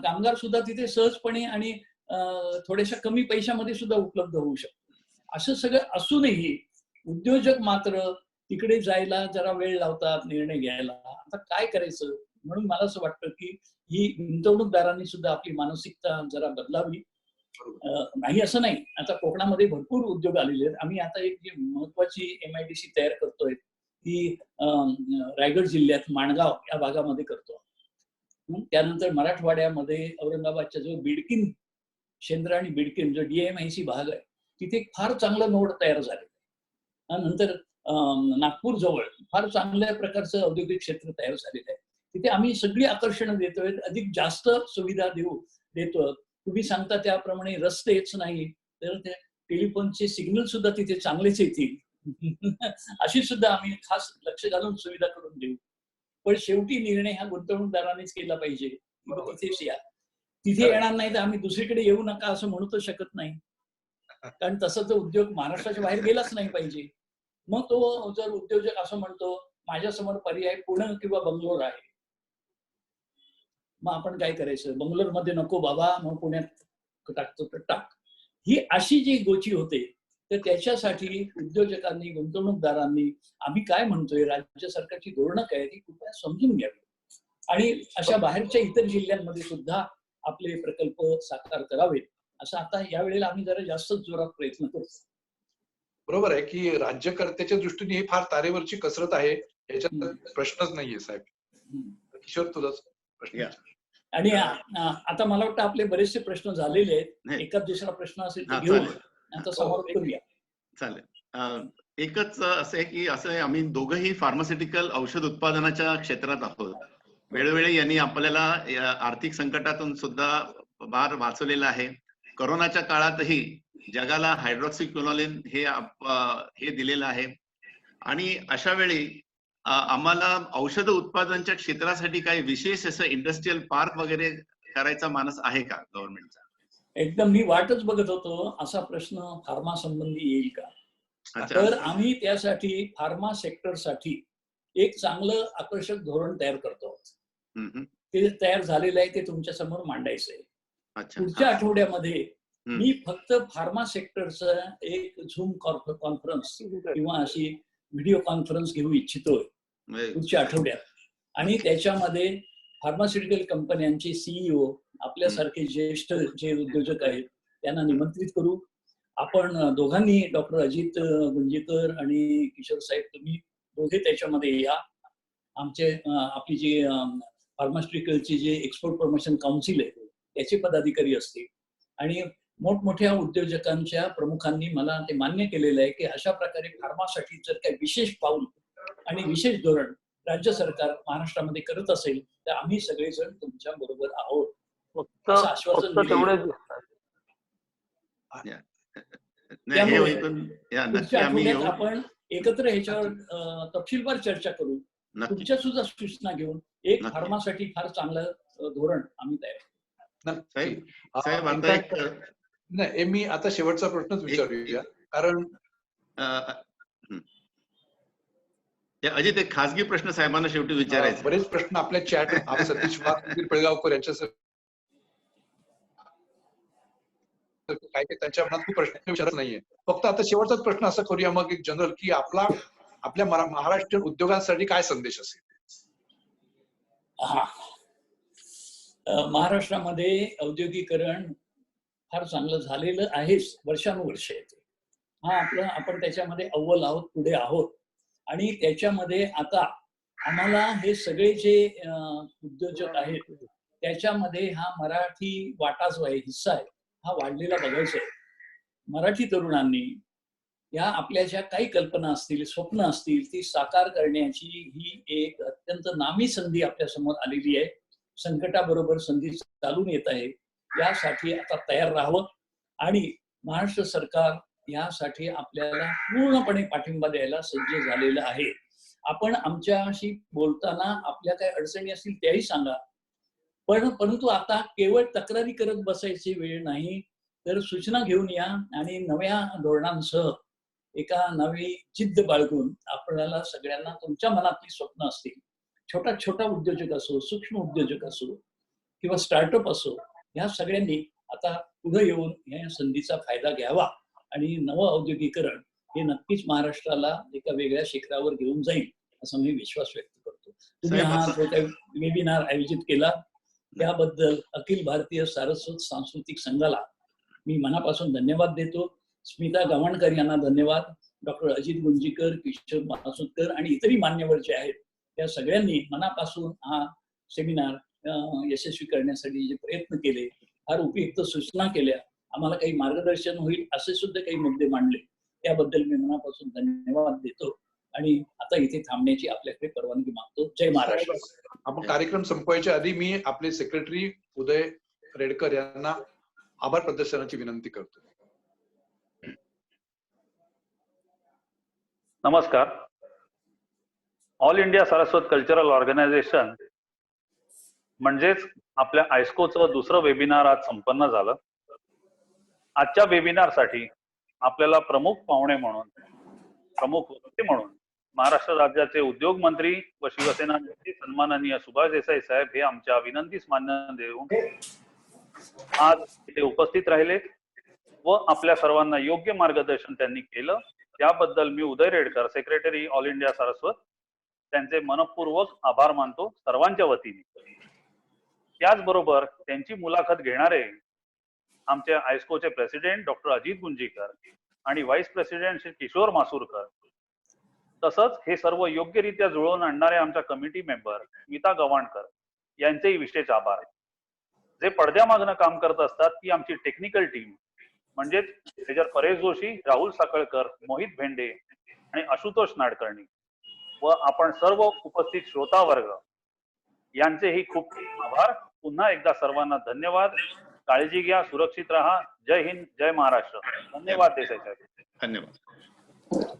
कामगार सुद्धा तिथे सहजपणे आणि थोड्याशा कमी पैशामध्ये सुद्धा उपलब्ध होऊ शकतो. असं सगळं असूनही उद्योजक मात्र तिकडे जायला जरा वेळ लावतात निर्णय घ्यायला. आता काय करायचं? म्हणून मला असं वाटतं की ही गुंतवणूकदारांनी सुद्धा आपली मानसिकता जरा बदलावी. नाही असं नाही, आता कोकणामध्ये भरपूर उद्योग आलेले आहेत. आम्ही आता एक जी महत्वाची MIDC तयार करतोय ती रायगड जिल्ह्यात माणगाव या भागामध्ये करतो. त्यानंतर मराठवाड्यामध्ये औरंगाबादच्या जो बिडकीन, शेंद्रा आणि बिडकीन जो DMIC भाग आहे तिथे फार चांगलं नोड तयार झालेलं आहे. नंतर नागपूर जवळ फार चांगल्या प्रकारचं औद्योगिक क्षेत्र तयार झालेलं आहे. तिथे आम्ही सगळी आकर्षणं देतोय, अधिक जास्त सुविधा देतो. तुम्ही सांगता त्याप्रमाणे रस्तेच नाही तर ते टेलिफोनचे सिग्नल सुद्धा तिथे चांगलेच येतील अशी सुद्धा आम्ही खास लक्ष घालून सुविधा करून देऊ. पण शेवटी निर्णय हा गुंतवणूकदारांनीच केला पाहिजे. तिथेच या, तिथे येणार नाही तर आम्ही दुसरीकडे येऊ नका असं म्हणू तर शकत नाही, कारण तसा जो उद्योग महाराष्ट्राच्या बाहेर गेलाच नाही पाहिजे. मग तो जर उद्योजक असं म्हणतो माझ्यासमोर पर्याय पुणे किंवा बंगलोर आहे, मग आपण काय करायचं? बंगलोर मध्ये नको बाबा, मग पुण्यात टाकतो तर टाक. ही अशी जी गोची होते तर त्याच्यासाठी उद्योजकांनी, गुंतवणूकदारांनी आम्ही काय म्हणतोय, राज्य सरकारची धोरणं काय ती कृपया समजून घ्यावी आणि अशा बाहेरच्या इतर जिल्ह्यांमध्ये सुद्धा आपले प्रकल्प साकार करावेत असं आता यावेळेला आम्ही जरा जास्तच जोरात प्रयत्न करतो. बरोबर आहे की राज्यकर्त्याच्या दृष्टीने ही फार तारेवरची कसरत आहे, याच्यात प्रश्नच नाहीये साहेब. किशोर तुझाच प्रश्न या. विचार. आणि आता मला वाटतं आपले बरेचसे प्रश्न झालेले आहेत. नाही. एखाद दुसरा प्रश्न असेल तर हा, घेऊ, चालेल. आता समारोप करूया. चालेल. एकच असं आहे की आम्ही दोघंही फार्मास्युटिकल औषध उत्पादनाच्या क्षेत्रात आहोत. वेळोवेळी यांनी आपल्याला आर्थिक संकटातून सुद्धा फार वाचवलेलं आहे. कोरोनाच्या काळातही जगाला हायड्रॉक्सिक्लोरोक्विन हे दिलेलं आहे. आणि अशा वेळी आम्हाला औषध उत्पादनाच्या क्षेत्रासाठी काही विशेष असं इंडस्ट्रियल पार्क वगैरे करायचा मानस आहे का गव्हर्नमेंटचा? एकदम मी वाटच बघत होतो असा प्रश्न फार्मा संबंधी येईल का. अच्छा. तर आम्ही त्यासाठी फार्मा सेक्टरसाठी एक चांगलं आकर्षक धोरण तयार करतो. ते तयार झालेलं आहे, ते तुमच्या समोर मांडायचं आहे. अच्छा. पुढच्या आठवड्यामध्ये मी फक्त फार्मा सेक्टरचं एक झूम कॉन्फरन्स किंवा अशी व्हिडिओ कॉन्फरन्स घेऊ इच्छितोय पुढच्या आठवड्यात. आणि त्याच्यामध्ये फार्मास्युटिकल कंपन्यांचे सीईओ, आपल्यासारखे ज्येष्ठ जे उद्योजक आहेत त्यांना निमंत्रित करू. आपण दोघांनी, डॉक्टर अजित गुंजीकर आणि किशोर साहेब, तुम्ही दोघे त्याच्यामध्ये या. आमचे आपली जी फार्मास्युटिकलची जे एक्सपोर्ट प्रमोशन काउन्सिल आहे त्याचे पदाधिकारी असतील. आणि मोठमोठ्या उद्योजकांच्या प्रमुखांनी मला ते मान्य केलेलं आहे की अशा प्रकारे फार्मासाठी जर काही विशेष पाऊल आणि विशेष धोरण राज्य सरकार महाराष्ट्रामध्ये करत असेल तर आम्ही सगळेजण तुमच्या बरोबर आहोत असं आश्वासन दिलं. पुढच्या आठवड्यात आपण एकत्र ह्याच्यावर तपशीलवार चर्चा करू. तुमच्या सुद्धा सूचना घेऊन एक फार्मासाठी फार चांगलं धोरण आम्ही तयार करू. नाही, मी आता शेवटचा प्रश्नच विचारूया. कारण अजित, एक खासगी प्रश्न साहेबांना शेवटी विचारायचा. बरेच प्रश्न आपल्या चॅट सतीश पळगावकर यांच्या काय त्यांच्या मनात खूप प्रश्न विचारत नाहीये. फक्त आता शेवटचाच प्रश्न असा करूया मग एक जनरल, की आपल्या महाराष्ट्रीयन उद्योगांसाठी काय संदेश असेल? महाराष्ट्रामध्ये औद्योगिकरण फार चांगलं झालेलं आहेच, वर्षानुवर्ष येते. आपण त्याच्यामध्ये अव्वल आहोत, पुढे आहोत. आणि त्याच्यामध्ये आता आम्हाला हे सगळे जे उद्योजक आहेत त्याच्यामध्ये हा मराठी वाटा जो आहे, हिस्सा आहे, हा वाढलेला बघायचा आहे. मराठी तरुणांनी या आपल्या ज्या काही कल्पना असतील, स्वप्न असतील, ती साकार करण्याची ही एक अत्यंत नामी संधी आपल्या समोर आलेली आहे. संकटाबरोबर संधी चालून येत आहे. यासाठी आता तयार राहावं. आणि महाराष्ट्र सरकार यासाठी आपल्याला पूर्णपणे पाठिंबा द्यायला सज्ज झालेलं आहे. आपण आमच्याशी बोलताना आपल्या काही अडचणी असतील त्याही सांगा. परंतु आता केवळ तक्रारी करत बसायची वेळ नाही, तर सूचना घेऊन या आणि नव्या धोरणांसह एका नवी जिद्द बाळगून आपल्याला सगळ्यांना तुमच्या मनातली स्वप्न असतील, छोटा उद्योजक असो, सूक्ष्म उद्योजक असो किंवा स्टार्टअप असो, या सगळ्यांनी आता पुढे येऊन या संधीचा फायदा घ्यावा. आणि नवं औद्योगिकरण हे नक्कीच महाराष्ट्राला एका वेगळ्या शिखरावर घेऊन जाईल असा मी विश्वास व्यक्त करतो. तुम्ही हा जो काही वेबिनार आयोजित केला त्याबद्दल अखिल भारतीय सारस्वत सांस्कृतिक संघाला मी मनापासून धन्यवाद देतो. स्मिता गव्हाणकर यांना धन्यवाद. डॉक्टर अजित गुंजीकर, किशोर मासुदकर आणि इतरही मान्यवर जे आहेत त्या सगळ्यांनी मनापासून हा सेमिनार यशस्वी करण्यासाठी जे प्रयत्न केले, फार उपयुक्त सूचना केल्या, आम्हाला काही मार्गदर्शन होईल असे सुद्धा काही मुद्दे मांडले, त्याबद्दल मी मनापासून धन्यवाद देतो. आणि आता इथे थांबण्याची आपल्याकडे परवानगी मागतो. जय महाराष्ट्र. आपण कार्यक्रम संपवायच्या आधी मी आपले सेक्रेटरी उदय रेडकर यांना आभार प्रदर्शनाची विनंती करतो. नमस्कार. All India Saraswat cultural organisation म्हणजेच आपल्या आयस्कोचं दुसरं वेबिनार आज संपन्न झालं. आजच्या वेबिनारसाठी आपल्याला प्रमुख पाहुणे म्हणून, प्रमुख वक्ते म्हणून महाराष्ट्र राज्याचे उद्योग मंत्री व शिवसेना नेते सन्माननीय सुभाष देसाई साहेब हे आमच्या विनंतीस मान्य देऊन आज इथे उपस्थित राहिले व आपल्या सर्वांना योग्य मार्गदर्शन त्यांनी केलं. त्याबद्दल मी Uday Redkar, secretary all India Saraswat, त्यांचे मनपूर्वक आभार मानतो सर्वांच्या वतीने. त्याचबरोबर त्यांची मुलाखत घेणारे आमचे आयस्कोचे प्रेसिडेंट डॉक्टर अजित गुंजीकर आणि व्हाईस प्रेसिडेंट श्री किशोर मासुरकर, तसंच हे सर्व योग्यरित्या जुळवून आणणारे आमच्या कमिटी मेंबर स्मिता गव्हाणकर यांचेही विशेष आभार. जे पडद्यामागनं काम करत असतात ती आमची टेक्निकल टीम म्हणजेच मेजर परेश जोशी, राहुल साकळकर, मोहित भेंडे आणि आशुतोष नाडकर्णी व आपण सर्व उपस्थित श्रोता वर्ग यांचेही खूप खूप आभार. पुन्हा एकदा सर्वांना धन्यवाद. काळजी घ्या, सुरक्षित राहा. जय हिंद, जय महाराष्ट्र. धन्यवाद देसाई साहेब. धन्यवाद.